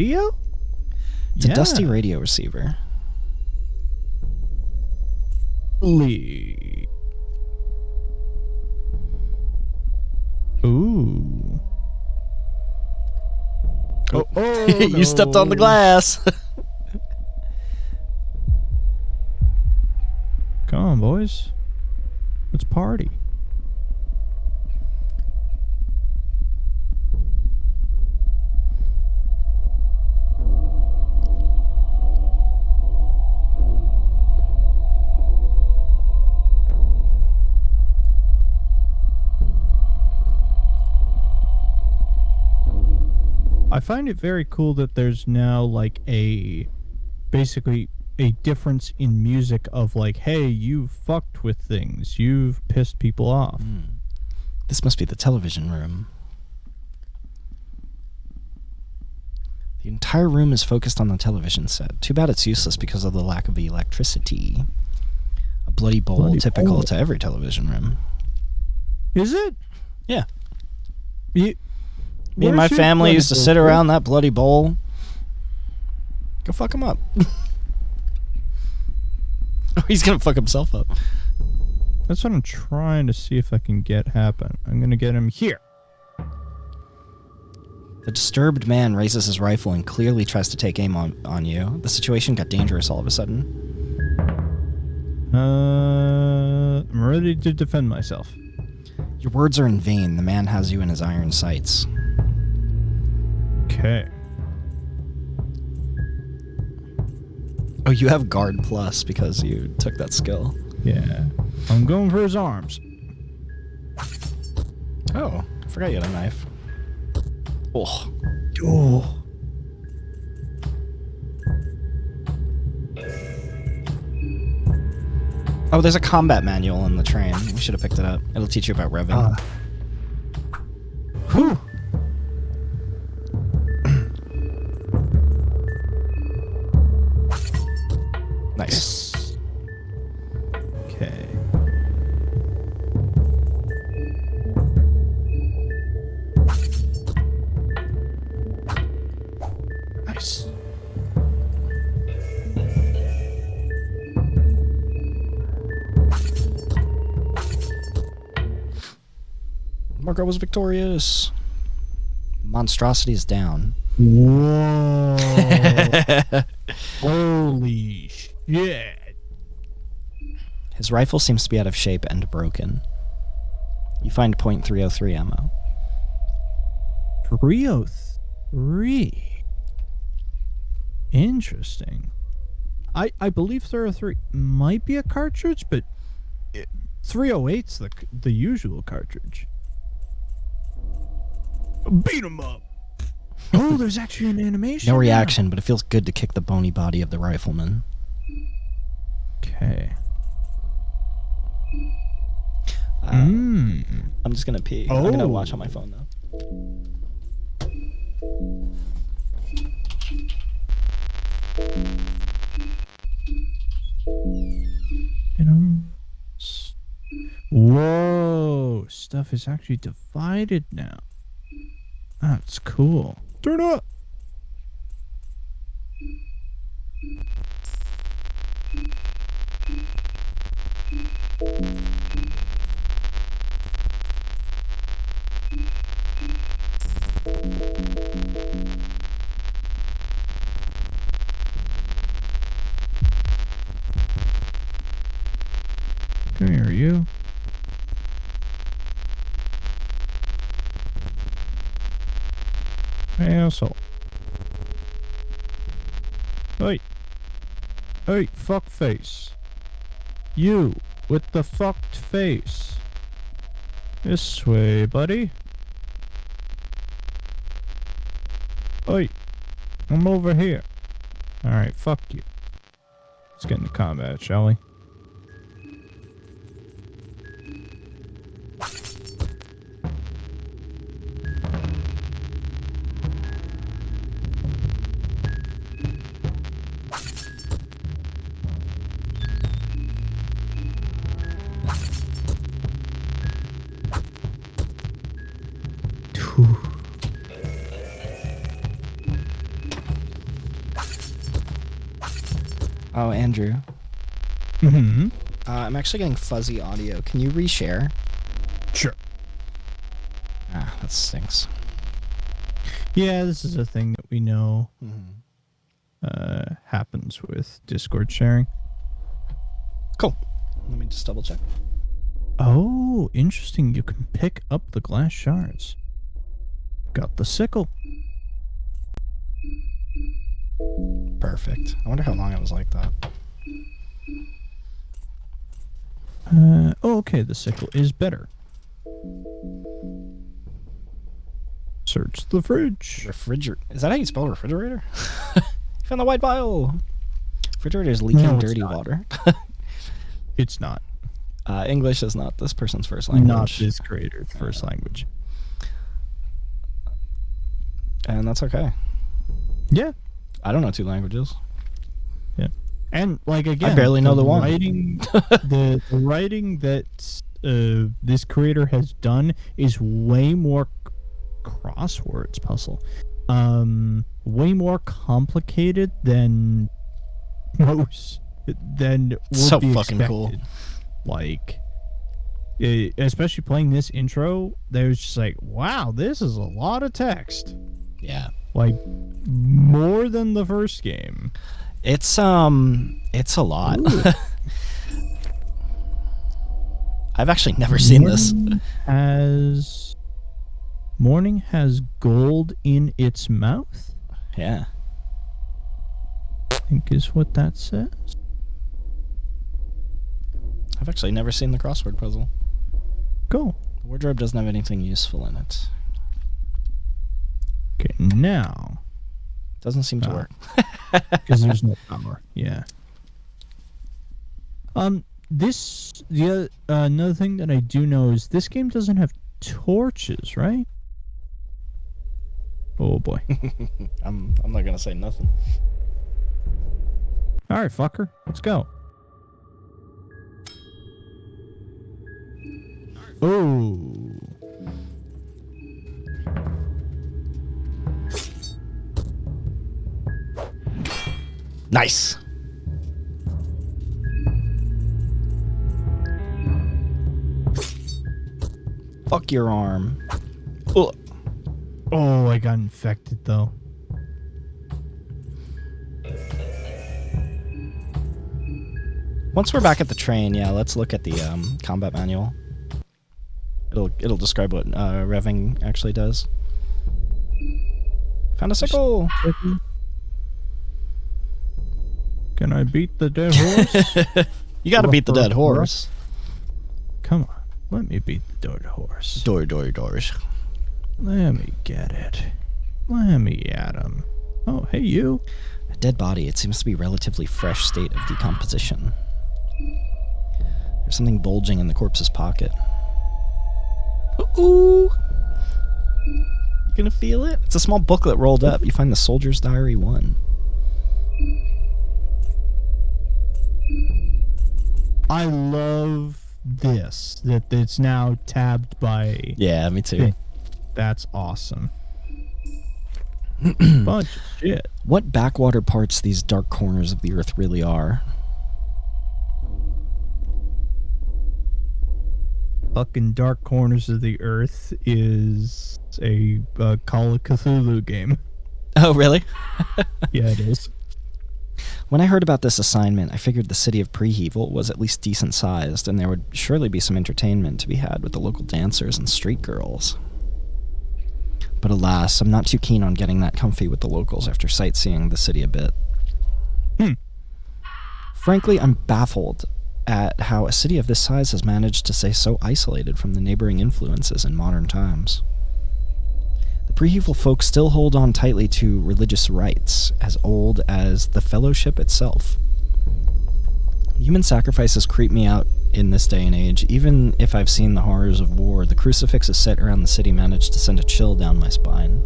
radio? It's a dusty radio receiver. Lee. Ooh. Oh, You stepped on the glass. Come on, boys. Let's party. I find it very cool that there's now like basically a difference in music of like, hey, you've fucked with things, you've pissed people off. This must be the television room. The entire room is focused on the television set. Too bad it's useless because of the lack of electricity. A bloody bowl, typical to every television room. Is it? Yeah. Me and my family used to sit around that bloody bowl. Go fuck him up. Oh, he's gonna fuck himself up. That's what I'm trying to see if I can get happen. I'm gonna get him here. The disturbed man raises his rifle and clearly tries to take aim on you. The situation got dangerous all of a sudden. I'm ready to defend myself. Your words are in vain. The man has you in his iron sights. Okay. Oh, you have guard plus because you took that skill. Yeah. I'm going for his arms. Oh, I forgot you had a knife. Oh. Oh. Oh, there's a combat manual in the train. We should have picked it up. It'll teach you about revving. Whew. Nice. Yes. Okay. Nice. Marco was victorious. Monstrosity is down. Whoa. Holy shit. His rifle seems to be out of shape and broken. You find .303 ammo. 303. Interesting. I believe 303 might be a cartridge, but 308's the usual cartridge. Beat him up. Oh, there's actually an animation. No reaction, but it feels good to kick the bony body of the rifleman. Okay. I'm just gonna pee. Oh. I'm gonna watch on my phone though. Whoa, stuff is actually divided now. That's cool. Turn up. Come here, you. Asshole. Hey. Hey, fuckface. You, with the fucked face. This way, buddy. Hey, I'm over here. Alright, fuck you. Let's get into combat, shall we? Oh, Andrew. Mm-hmm. I'm actually getting fuzzy audio. Can you reshare? Sure. Ah, that stinks. Yeah, this is a thing that we know Mm-hmm. happens with Discord sharing. Cool. Let me just double check. Oh, interesting. You can pick up the glass shards. Got the sickle. Perfect. I wonder how long it was like that. Oh, okay. The sickle is better. Search the fridge. Is that how you spell refrigerator? You found the white vial. Refrigerator is leaking dirty water. It's not. English is not this person's first language. Not this creator's first language. And that's okay. Yeah. I don't know 2 languages. Yeah. And like again, I barely know the one. The writing that this creator has done is way more crosswords puzzle. Way more complicated than most would so be fucking expected. Cool. Like, especially playing this intro, there's just like, wow, this is a lot of text. Yeah. Like, more than the first game. It's a lot. I've actually never seen this. Morning has gold in its mouth. Yeah. I think is what that says. I've actually never seen the crossword puzzle. Go. The wardrobe doesn't have anything useful in it. Okay, now. Doesn't seem to work. Because there's no power. Yeah. Another thing that I do know is this game doesn't have torches, right? Oh boy. I'm not gonna say nothing. All right, fucker, let's go. Oh. Nice. Fuck your arm. Ugh. Oh, I got infected though. Once we're back at the train, yeah, let's look at the combat manual. It'll describe what revving actually does. Found a sickle. Can I beat the dead horse? You gotta beat the dead horse. Come on, let me beat the dead horse. Doors. Let me get it. Let me at him. Oh, hey you. A dead body. It seems to be a relatively fresh state of decomposition. There's something bulging in the corpse's pocket. Ooh. You gonna feel it? It's a small booklet rolled up. You find the Soldier's Diary 1. I love this, that it's now tabbed by... Yeah, me too. That's awesome. Bunch of shit. What backwater parts these dark corners of the earth really are. Fucking Dark Corners of the Earth is a Call of Cthulhu game. Oh, really? Yeah, it is. When I heard about this assignment, I figured the city of භඑɪᴅ was at least decent sized, and there would surely be some entertainment to be had with the local dancers and street girls. But alas, I'm not too keen on getting that comfy with the locals after sightseeing the city a bit. Frankly, I'm baffled at how a city of this size has managed to stay so isolated from the neighboring influences in modern times. The භඑɪᴅ folk still hold on tightly to religious rites as old as the fellowship itself. Human sacrifices creep me out in this day and age. Even if I've seen the horrors of war, the crucifixes set around the city managed to send a chill down my spine.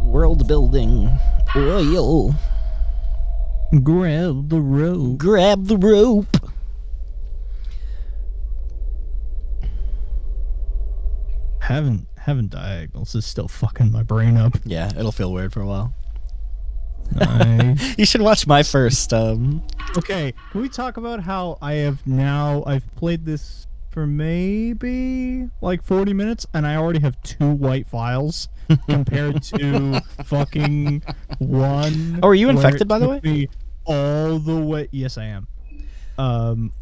World building. Oil. Grab the rope. Grab the rope. Having diagonals is still fucking my brain up. Yeah, it'll feel weird for a while. Nice. You should watch my first. Okay, can we talk about how I've played this for maybe like 40 minutes and I already have 2 white files compared to fucking one. Oh, are you where infected, it by the took way? me all the way. Yes, I am.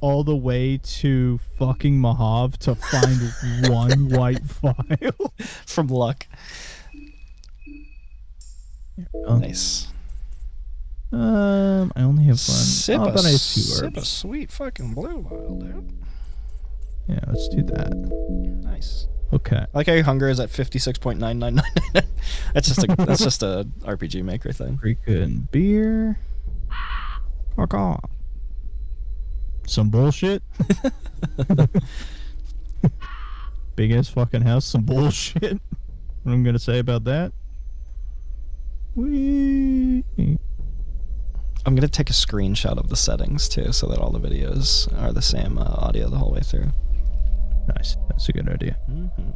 All the way to fucking Mojave to find one white file. From luck. Oh. Nice. I only have one. Oh, but I have 2 Sip a herbs. sweet fucking blue vial, dude. Yeah, let's do that. Nice. Okay. I like how your hunger is at 56.9999. That's just a RPG Maker thing. Freaking beer. Fuck off. Some bullshit. Big ass fucking house. Some bullshit. What I'm gonna say about that? I'm gonna take a screenshot of the settings too, so that all the videos are the same audio the whole way through. Nice. That's a good idea. Mm-hmm.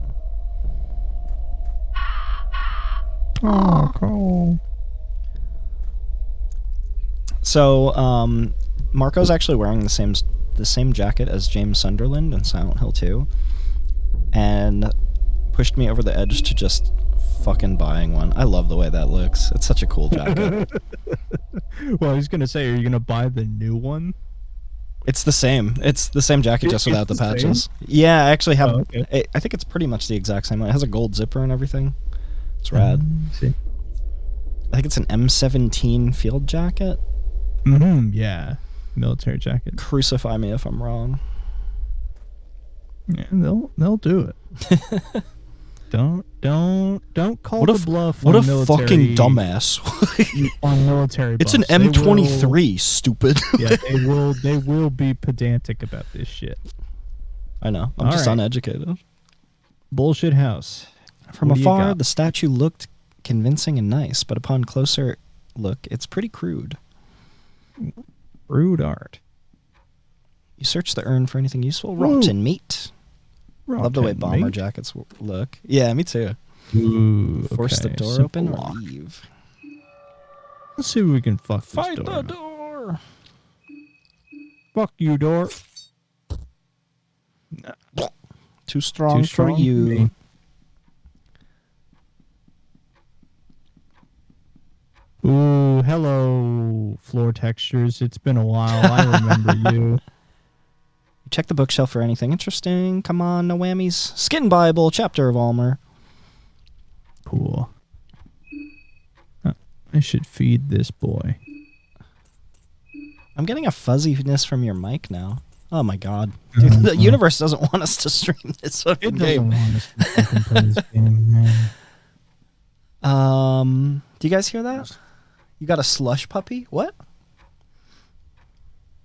Oh, cool. So, Marco's actually wearing the same jacket as James Sunderland in Silent Hill 2, and pushed me over the edge to just fucking buying one. I love the way that looks. It's such a cool jacket. Well, I was gonna say, are you gonna buy the new one? It's the same. It's the same jacket, just It's without the the same? patches. Yeah, I actually have. Oh, okay. I think it's pretty much the exact same one. It has a gold zipper and everything. It's rad. See. I think it's an M17 field jacket. Yeah. Military jacket. Crucify me if I'm wrong. Yeah, they'll do it. Don't call What the bluff. What on a military, fucking dumbass. on military. It's an buffs. They M23, stupid. Yeah, they will be pedantic about this shit. I know. I'm All just right. uneducated. Bullshit house. From What do you afar, got? the statue looked convincing and nice, but upon closer look, it's pretty crude. Rude art. You search the urn for anything useful. Rotten meat. Love the way Rotten bomber meat. jackets look. Yeah, me too. Ooh, Force the okay, door simple open or lock. leave. Let's see if we can fuck this Fight door. the door. Fuck you, door. Too strong, Too strong for for you. me. Ooh, hello, floor textures. It's been a while. I remember you. You check the bookshelf for anything interesting. Come on, no whammies. Skin Bible, chapter of Almer. Cool. I should feed this boy. I'm getting a fuzziness from your mic now. Oh my god. Dude, the universe doesn't want us to stream this fucking It game. doesn't want us to fucking play this game, man. Do you guys hear that? You got a slush puppy? What?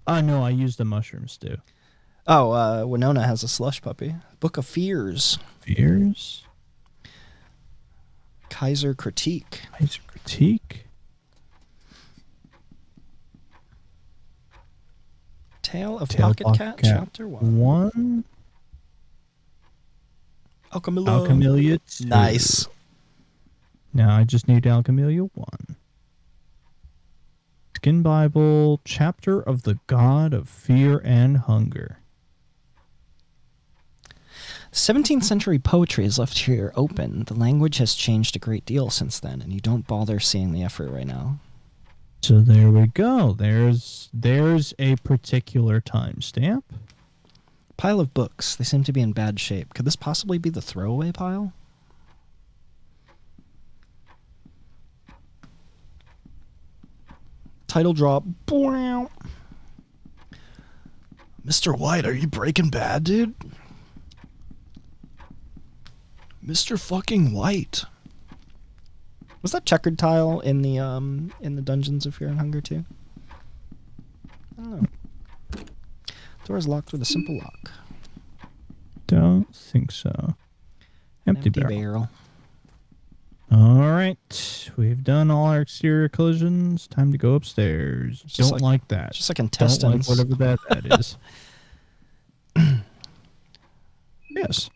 No, I used the mushrooms too. Oh, Winona has a slush puppy. Book of Fears. Fears? Kaiser Critique. Kaiser Critique? Tale of Tale of Pocket Pocket Cat, Cat. chapter 1. 1? Alchemilla. Alchemilia 2. Nice. Now I just need Alchemilia 1. Skin Bible, chapter of the God of Fear and Hunger. 17th century poetry is left here open. The language has changed a great deal since then, and you don't bother seeing the effort right now. So there we go. There's a particular timestamp. Pile of books. They seem to be in bad shape. Could this possibly be the throwaway pile? Title drop. Mr. White, are you Breaking Bad, dude? Mr. fucking White. Was that checkered tile in the Dungeons of Fear and Hunger too? I don't know. Door is locked with a simple lock. Don't think so. Empty barrel. All right. We've done all our exterior collisions. Time to go upstairs. It's just Don't like that. Just like Don't intestines. like whatever that is. Yes.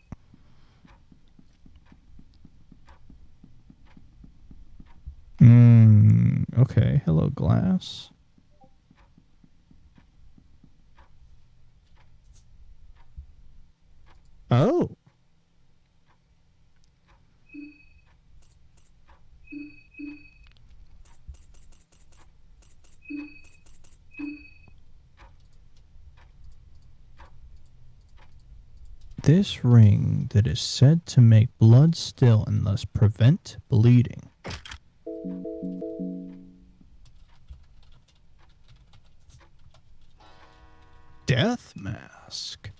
Okay, hello, glass. Oh. This ring that is said to make blood still and thus prevent bleeding. Death mask.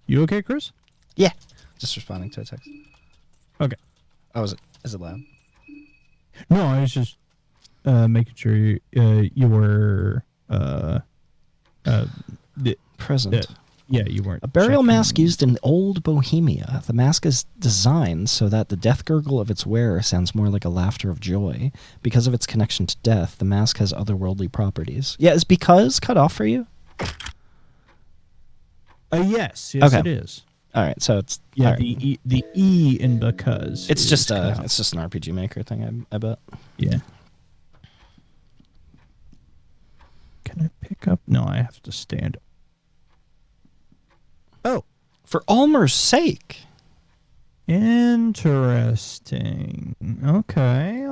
You okay, Chris? Yeah. Just responding to a text. Okay. Oh, is it loud? No, I was just making sure you were Present. yeah, you weren't. A burial checking. mask used in old Bohemia. The mask is designed so that the death gurgle of its wearer sounds more like a laughter of joy. Because of its connection to death, the mask has otherworldly properties. Yeah, is because cut off for you? Yes, Okay. it is. All right, so it's Yeah, right. the E in because It's just cut out. it's just an RPG Maker thing, I bet. Yeah. Can I pick up? No, I have to stand. Oh, For Almer's sake. interesting. Okay.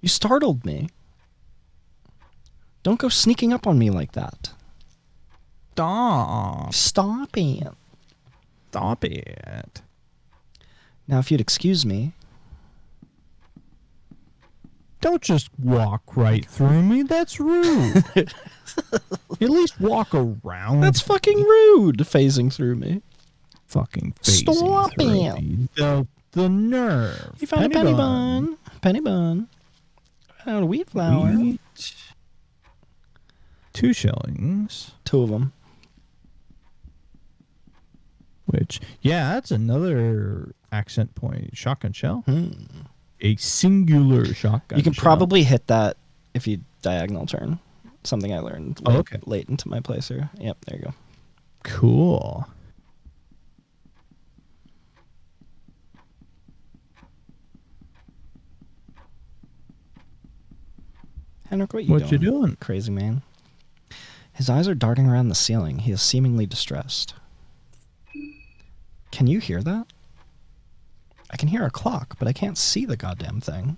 You startled me. Don't go sneaking up on me like that. Stop. Stop it. Stop it. Now, if you'd excuse me. Don't just walk right through me. That's rude. At least walk around. That's fucking rude, phasing through me. Fucking phasing Stop through it. me. The nerve. You found a penny bun. Penny bun. Found a wheat flour. Wheat. 2 shillings. 2 of them. Which, yeah, that's another accent point. Shotgun shell. Hmm. A singular shotgun You can shell. probably hit that if you diagonal turn. Something I learned late into my playthrough. Yep, there you go. Cool. Henrik, what you doing? Crazy man. His eyes are darting around the ceiling. He is seemingly distressed. Can you hear that? I can hear a clock, but I can't see the goddamn thing.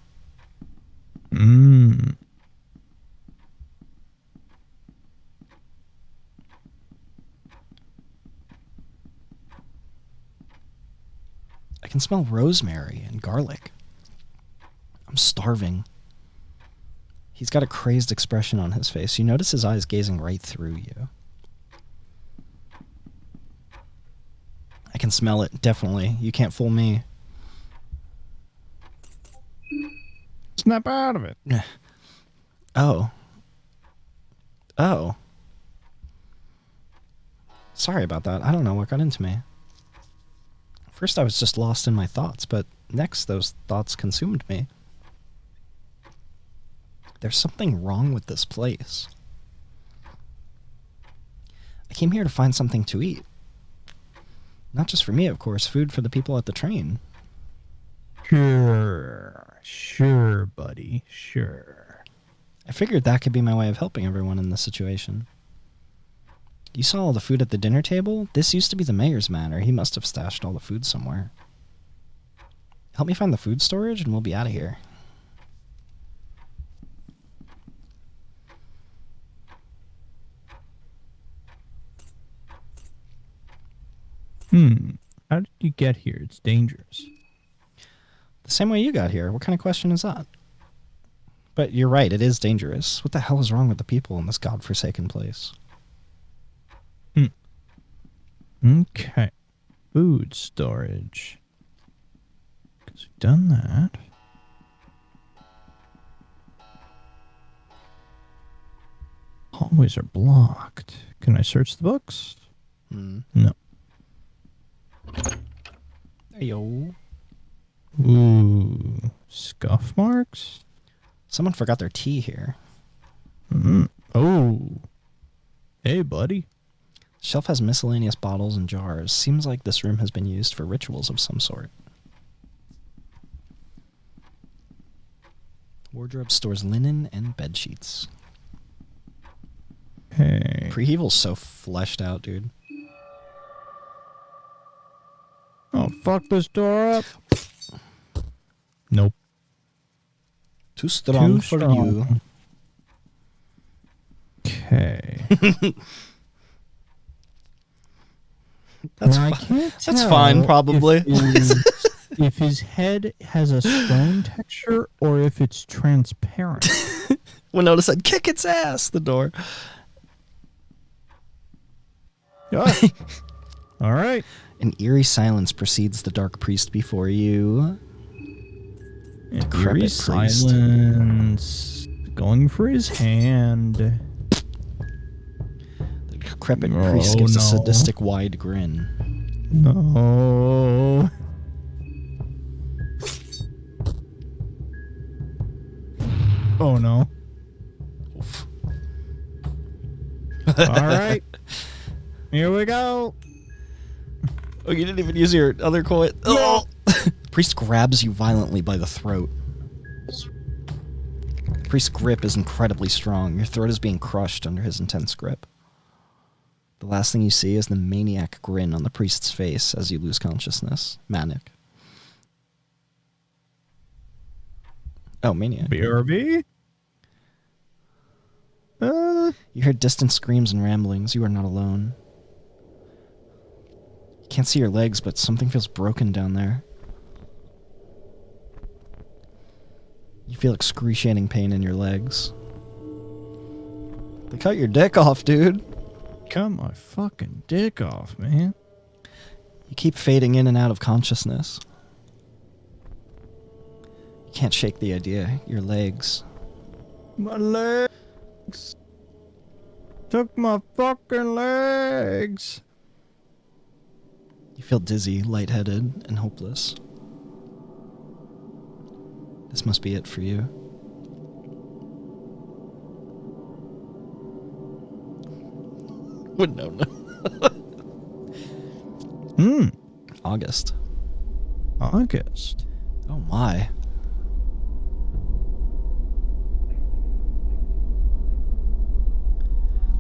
I can smell rosemary and garlic. I'm starving. He's got a crazed expression on his face. You notice his eyes gazing right through you. I can smell it, definitely. You can't fool me. Snap out of it. Oh. Oh. Sorry about that. I don't know what got into me. First I was just lost in my thoughts, but next those thoughts consumed me. There's something wrong with this place. I came here to find something to eat. Not just for me, of course. Food for the people at the train. Sure, buddy. Sure. I figured that could be my way of helping everyone in this situation. You saw all the food at the dinner table? This used to be the mayor's manor. He must have stashed all the food somewhere. Help me find the food storage and we'll be out of here. How did you get here? It's dangerous. The same way you got here. What kind of question is that? But you're right, it is dangerous. What the hell is wrong with the people in this godforsaken place? Okay. Food storage. Because we've done that. Hallways are blocked. Can I search the books? No. Hey, yo. Ooh. Scuff marks? Someone forgot their tea here. Oh. Hey, buddy. The shelf has miscellaneous bottles and jars. Seems like this room has been used for rituals of some sort. Wardrobe stores linen and bed sheets. Hey. Preheval's so fleshed out, dude. Oh, fuck this door up. Nope. Too strong Too for strong. you. Okay. That's Now, I fine. can't That's fine, tell probably. if his head has a stone texture or if it's transparent. Winona said, kick its ass, the door. Oh. All right. An eerie silence precedes the dark priest before you. Eerie silence. Going for his hand. The decrepit priest gives a sadistic wide grin. No. Oh no. Oof. All right. Here we go. Oh, you didn't even use your other coin. Oh! Priest grabs you violently by the throat. Priest's grip is incredibly strong. Your throat is being crushed under his intense grip. The last thing you see is the maniac grin on the priest's face as you lose consciousness. Manic. Oh, maniac. BRB? You hear distant screams and ramblings. You are not alone. You can't see your legs, but something feels broken down there. You feel excruciating pain in your legs. They cut your dick off, dude. Cut my fucking dick off, man. You keep fading in and out of consciousness. You can't shake the idea. Your legs. My legs. Took my fucking legs. You feel dizzy, lightheaded, and hopeless. This must be it for you. Would know. August. August. Oh my.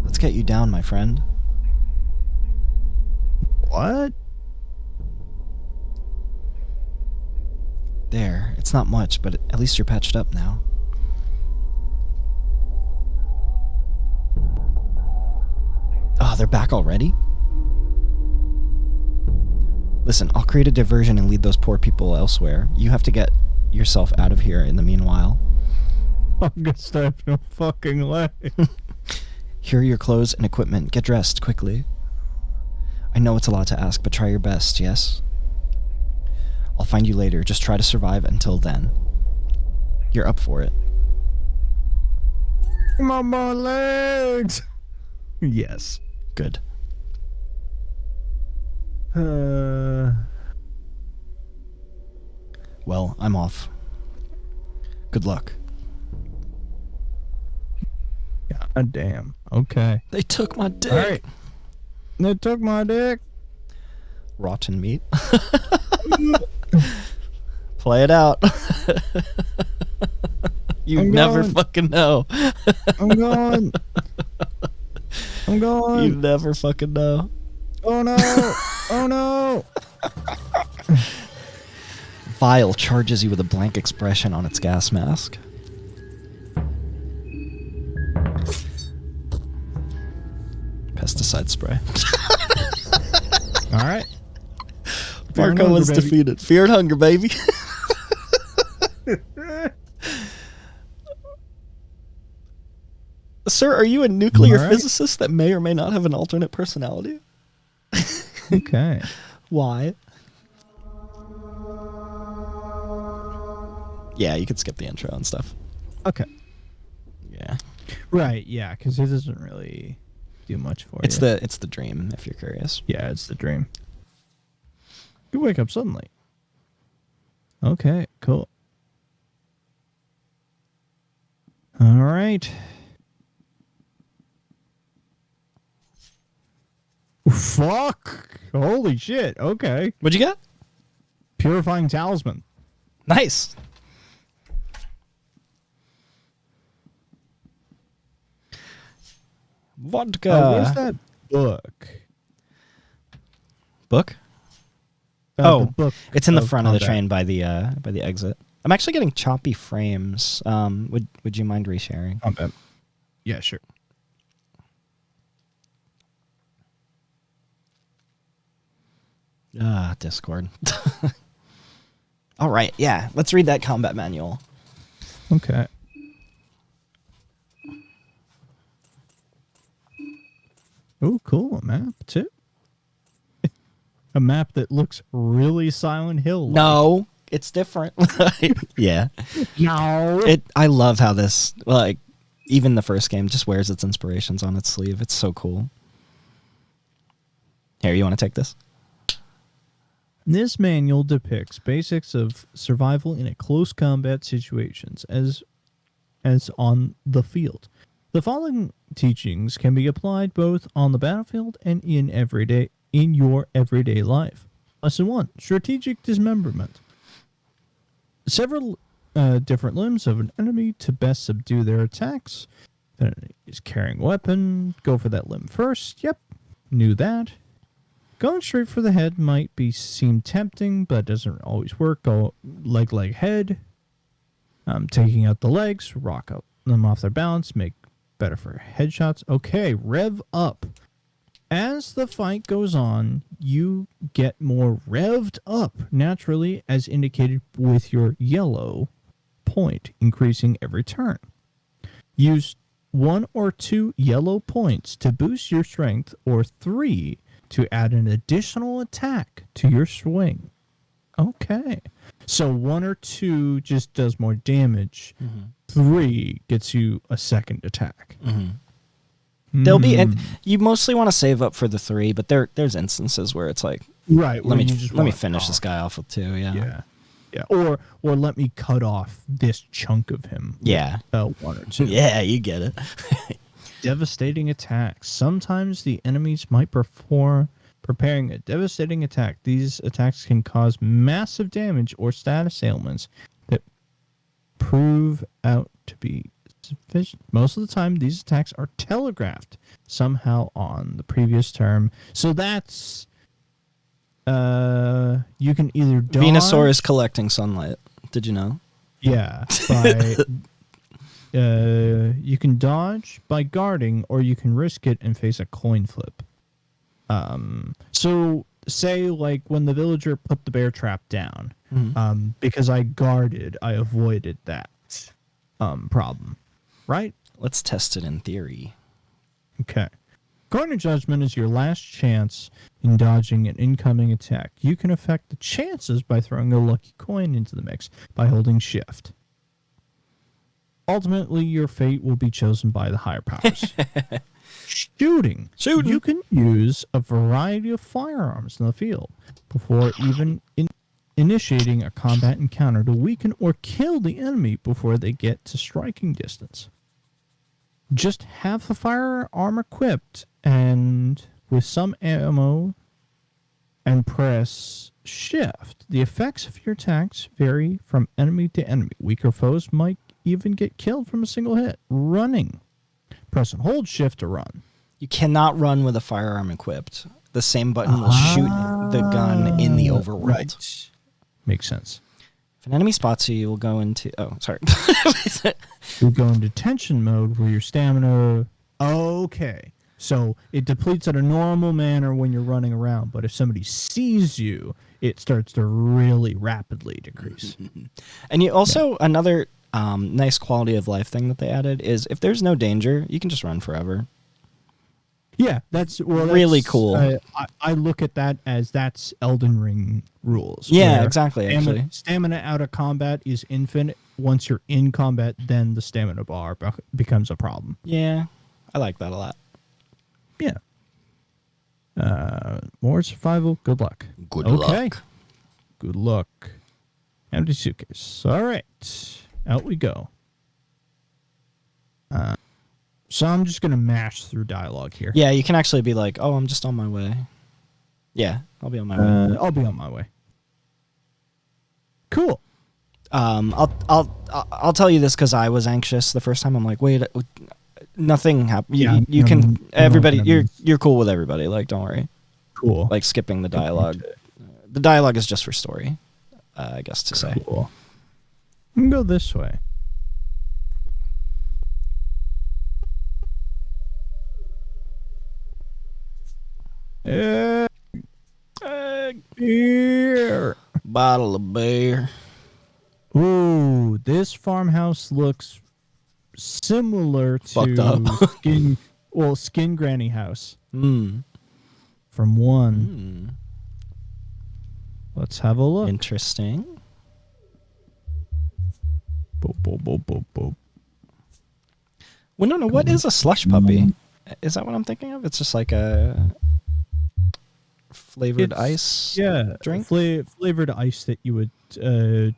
Let's get you down, my friend. What? There. It's not much, but at least you're patched up now. Oh, they're back already? Listen, I'll create a diversion and lead those poor people elsewhere. You have to get yourself out of here in the meanwhile. August, I have no fucking legs. Here are your clothes and equipment. Get dressed, quickly. I know it's a lot to ask, but try your best, yes? I'll find you later. Just try to survive until then. You're up for it. My legs. Yes. Good. Well, I'm off. Good luck. God damn. Okay. They took my dick. All right. They took my dick. Rotten meat. Play it out. You I'm never going. fucking know. I'm going. I'm going. You never fucking know. Oh no. Oh no. Vial charges you with a blank expression on its gas mask. Pesticide spray. All right. Marco was defeated. Fear and hunger, baby. Sir, are you a nuclear physicist that may or may not have an alternate personality? Okay. Why? Yeah, you could skip the intro and stuff. Okay. Yeah. Right. Yeah, because it doesn't really do much for It's you. it's the dream, if you're curious. Yeah, it's the dream. You wake up suddenly. Okay, cool. All right. Fuck. Holy shit. Okay. What'd you get? Purifying talisman. Nice. Vodka. Where's that book? Book? The book it's in the front of the combat. train by the exit. I'm actually getting choppy frames. Would you mind resharing? Combat. Yeah, sure. Discord. All right, yeah. Let's read that combat manual. Okay. Oh, cool. A map, too. A map that looks really Silent Hill. No, it's different. Yeah. No. I love how this, like, even the first game just wears its inspirations on its sleeve. It's so cool. Here, you want to take this? This manual depicts basics of survival in a close combat situations as on the field. The following teachings can be applied both on the battlefield and in your everyday life. Lesson 1: Strategic Dismemberment. Several different limbs of an enemy to best subdue their attacks. The enemy is carrying a weapon. Go for that limb first. Yep, knew that. Going straight for the head might seem tempting, but doesn't always work. Go leg, head. Taking out the legs, rock them off their balance, make better for headshots. Okay, rev up. As the fight goes on, you get more revved up naturally, as indicated with your yellow point increasing every turn. Use 1 or 2 yellow points to boost your strength, or 3 to add an additional attack to your swing. Okay. So 1 or 2 just does more damage. 3 gets you a second attack. There'll be, and you mostly want to save up for the 3, but there's instances where it's like, right. Let me finish this guy off with 2. Yeah. Or let me cut off this chunk of him. Yeah. 1 or 2. Yeah, you get it. Devastating attacks. Sometimes the enemies might preparing a devastating attack. These attacks can cause massive damage or status ailments that prove out to be sufficient. Most of the time, these attacks are telegraphed somehow on the previous term. So that's you can either dodge. Venusaur is collecting sunlight. Did you know? Yeah. By you can dodge by guarding, or you can risk it and face a coin flip. So say like when the villager put the bear trap down, because I guarded, I avoided that problem, right? Let's test it in theory. Okay. Corner Judgment is your last chance in dodging an incoming attack. You can affect the chances by throwing a lucky coin into the mix by holding shift. Ultimately, your fate will be chosen by the higher powers. Shooting. You can use a variety of firearms in the field before even initiating a combat encounter to weaken or kill the enemy before they get to striking distance. Just have the firearm equipped and with some ammo and press shift. The effects of your attacks vary from enemy to enemy. Weaker foes might even get killed from a single hit. Running. Press and hold shift to run. You cannot run with a firearm equipped. The same button will shoot the gun in the overworld. Right. Makes sense. If an enemy spots you, you will go into... Oh, sorry. You go into tension mode where your stamina... Okay. So it depletes at a normal manner when you're running around, but if somebody sees you, it starts to really rapidly decrease. And you also, another nice quality of life thing that they added is if there's no danger, you can just run forever. Yeah, that's really cool. I look at that as that's Elden Ring rules. Yeah, exactly. Actually, stamina out of combat is infinite. Once you're in combat, then the stamina bar becomes a problem. Yeah, I like that a lot. Yeah. More survival. Good luck. Good luck. Good luck. Empty suitcase. All right, out we go. So I'm just going to mash through dialogue here. Yeah, you can actually be like, oh, I'm just on my way. Yeah, I'll be on my way. I'll be on my way. Cool. I'll tell you this because I was anxious the first time. I'm like, wait, Nothing happened. Yeah, You can everybody. I'm You're cool with everybody. Like, don't worry. cool. Like skipping the dialogue. The dialogue is just for story, I guess to say. Cool. We can go this way. Beer. Bottle of beer. Ooh, this farmhouse looks similar Fucked up. to Skin Granny House Hmm. from 1. Let's have a look. Interesting. Boop, boop, boop, boop, boop. Well, no. What is a slush puppy? Is that what I'm thinking of? It's just like a flavored ice. Yeah, drink? flavored ice that you would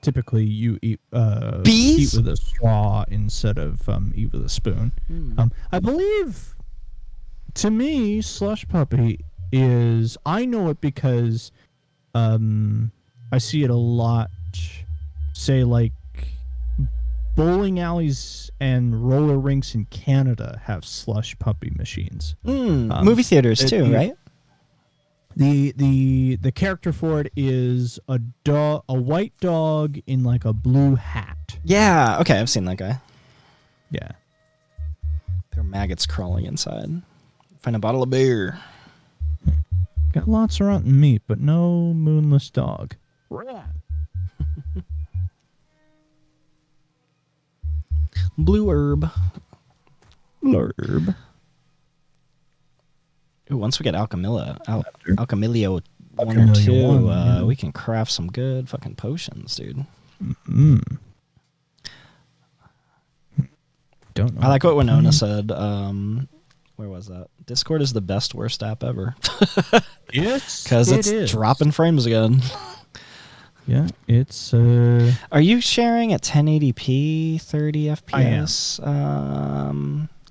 typically you eat Bees? eat with a straw instead of eat with a spoon. I believe, to me, slush puppy is, I know it because I see it a lot. Say like bowling alleys and roller rinks in Canada have slush puppy machines. Movie theaters too, right? The character for it is a white dog in like a blue hat. Yeah. Okay, I've seen that guy. Yeah. There are maggots crawling inside. Find a bottle of beer. Got lots of rotten meat, but no moonless dog. Blue herb. Blurb. Ooh, once we get Alchemilio 1 or Alchemilio 2, 1, yeah. we can craft some good fucking potions, dude. Don't know. I like what Winona said. Where was that? Discord is the best worst app ever. Yes, Because it's dropping frames again. Yeah, it's Are you sharing at 1080p 30 FPS?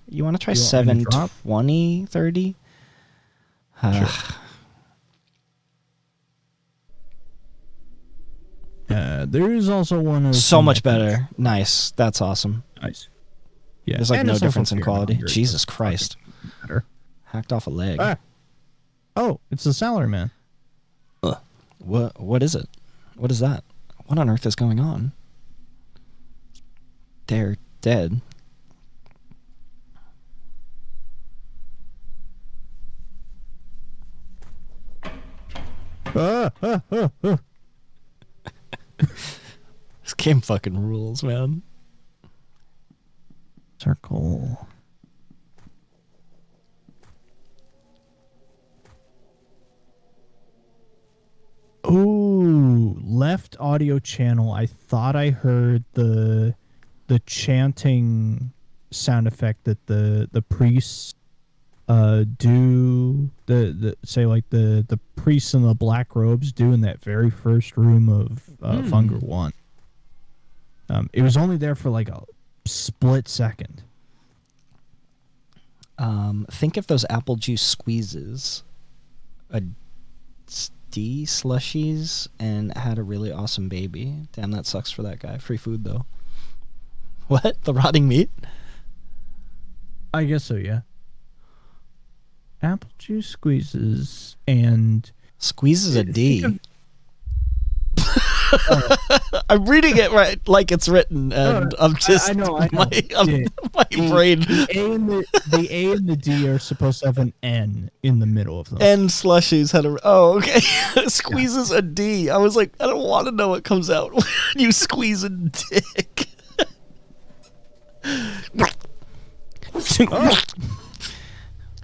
You want to try You want me to drop? 720 30? Sure. There is also one of So much better. Nice. That's awesome. Nice. Yeah, There's like and no it's also difference in fair quality. longer. Jesus Christ. Better. Hacked off a leg. Oh, it's the Salary Man. What is it? What is that? What on earth is going on? They're dead. This game fucking rules, man. Circle. Ooh, left audio channel. I thought I heard the chanting sound effect that the priests do, the say like the priests in the black robes do in that very first room of Hunger 1. It was only there for like a split second. Think if those apple juice squeezes a D slushies and had a really awesome baby. Damn, that sucks for that guy. Free food though. What? The rotting meat? I guess so, yeah. Apple juice squeezes and Squeezes a D. I'm reading it right like it's written, and I'm just I know. my brain. The A and the D are supposed to have an N in the middle of them. And slushies had a okay. Squeezes a D. I was like, I don't want to know what comes out when you squeeze a dick. Oh.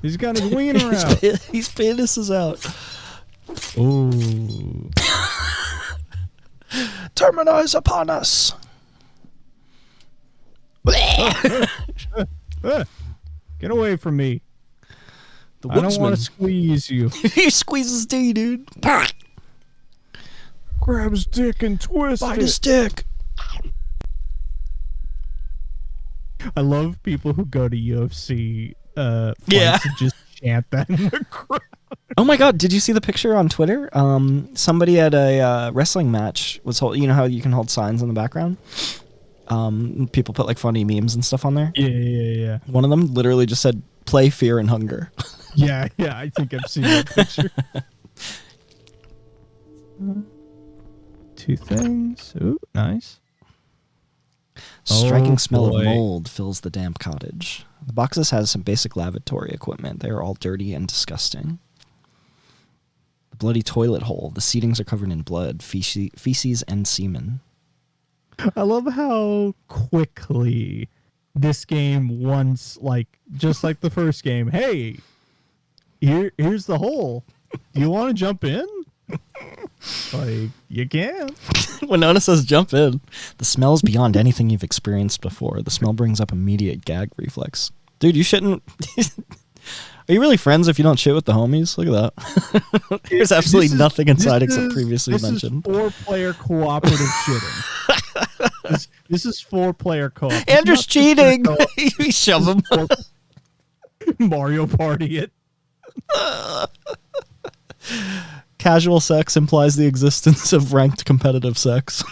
He's got his wiener out. His penis is out. Ooh. Termina is upon us. Get away from me. The I don't woodsman. want to squeeze you. He squeezes D, dude. Grab his dick and twist Bite it. his dick. I love people who go to UFC fights Yeah. and just chant that in the crowd. Oh my god, did you see the picture on Twitter? Somebody at a wrestling match was holding, you know how you can hold signs in the background? People put like funny memes and stuff on there. Yeah. One of them literally just said, "Play Fear and Hunger." Yeah, I think I've seen that picture. 2 things. Ooh, nice. Striking smell boy. of mold fills the damp cottage. The boxes has some basic lavatory equipment. They are all dirty and disgusting. The bloody toilet hole. The seatings are covered in blood, feces, and semen. I love how quickly this game once, like, just like the first game, hey, here's the hole. Do you want to jump in? Like, you can. Winona says jump in. The smell's beyond anything you've experienced before. The smell brings up immediate gag reflex. Dude, you shouldn't... Are you really friends if you don't shit with the homies? Look at that. There's absolutely nothing inside except previously mentioned. This is 4-player cooperative shitting. This is 4-player co-op. Andrew's cheating. We shove him. Mario Party it. Casual sex implies the existence of ranked competitive sex.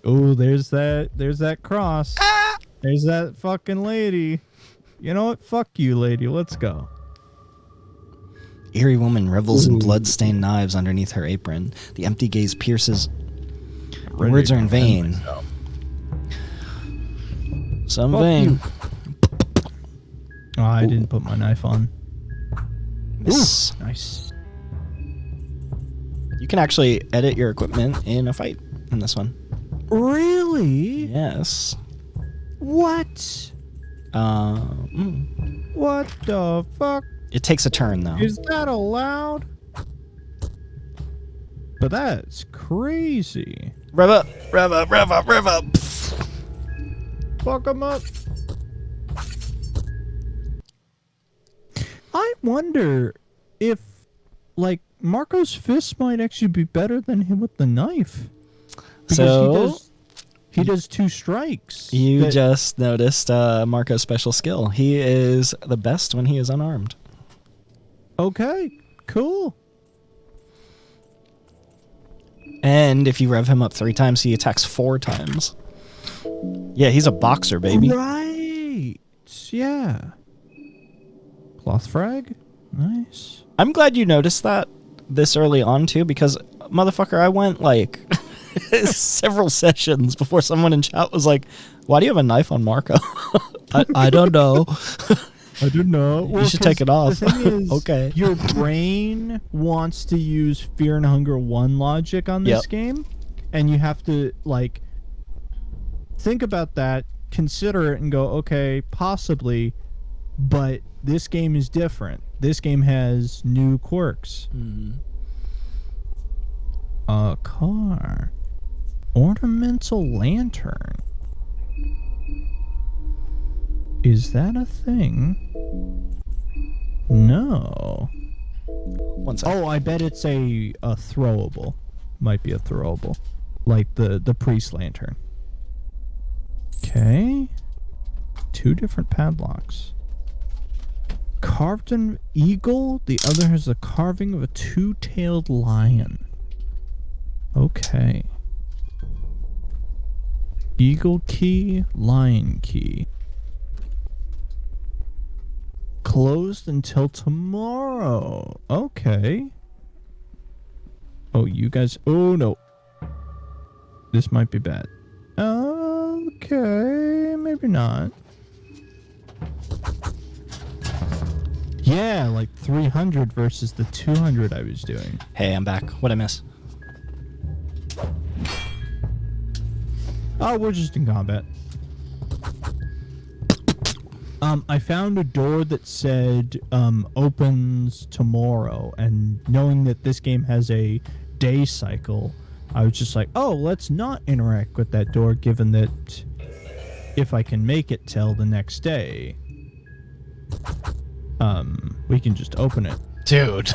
Oh, there's that cross. There's that fucking lady. You know what? Fuck you, lady. Let's go. Eerie woman revels in blood-stained knives underneath her apron. The empty gaze pierces. The words are in vain. Some vain. Oh, I didn't put my knife on. Miss. Ooh, nice. You can actually edit your equipment in a fight in this one. Really? Yes. What? What the fuck? It takes a turn, though. Is that allowed? But that's crazy. Rev up, rev up, rev up, rev up. Fuck him up. I wonder if, like, Marco's fist might actually be better than him with the knife. Because So he does 2 strikes. you just noticed Marco's special skill. He is the best when he is unarmed. Okay, cool. And if you rev him up 3 times, he attacks 4 times. Yeah, he's a boxer, baby. Right. Yeah. Cloth frag. Nice. I'm glad you noticed that this early on, too, because, motherfucker, I went, like, several sessions before someone in chat was like, why do you have a knife on Marco? I don't know. I don't know. You should take it off. The thing is, okay. Your brain wants to use Fear and Hunger 1 logic on this game, and you have to, like, think about that, consider it, and go, okay, possibly, but this game is different. This game has new quirks. Mm-hmm. A car. Ornamental lantern. Is that a thing? No. One second. Oh, I bet it's a throwable. Might be a throwable. Like the priest lantern. Okay. 2 different padlocks. Carved an eagle. The other has a carving of a 2-tailed lion. Okay. Eagle key, lion key. Closed until tomorrow. Okay. Oh, you guys. Oh, no. This might be bad. Okay. Maybe not. Yeah, like 300 versus the 200 I was doing. Hey, I'm back. What'd I miss? Oh, we're just in combat. I found a door that said opens tomorrow, and knowing that this game has a day cycle, I was just like, oh, let's not interact with that door, given that if I can make it till the next day, we can just open it. Dude,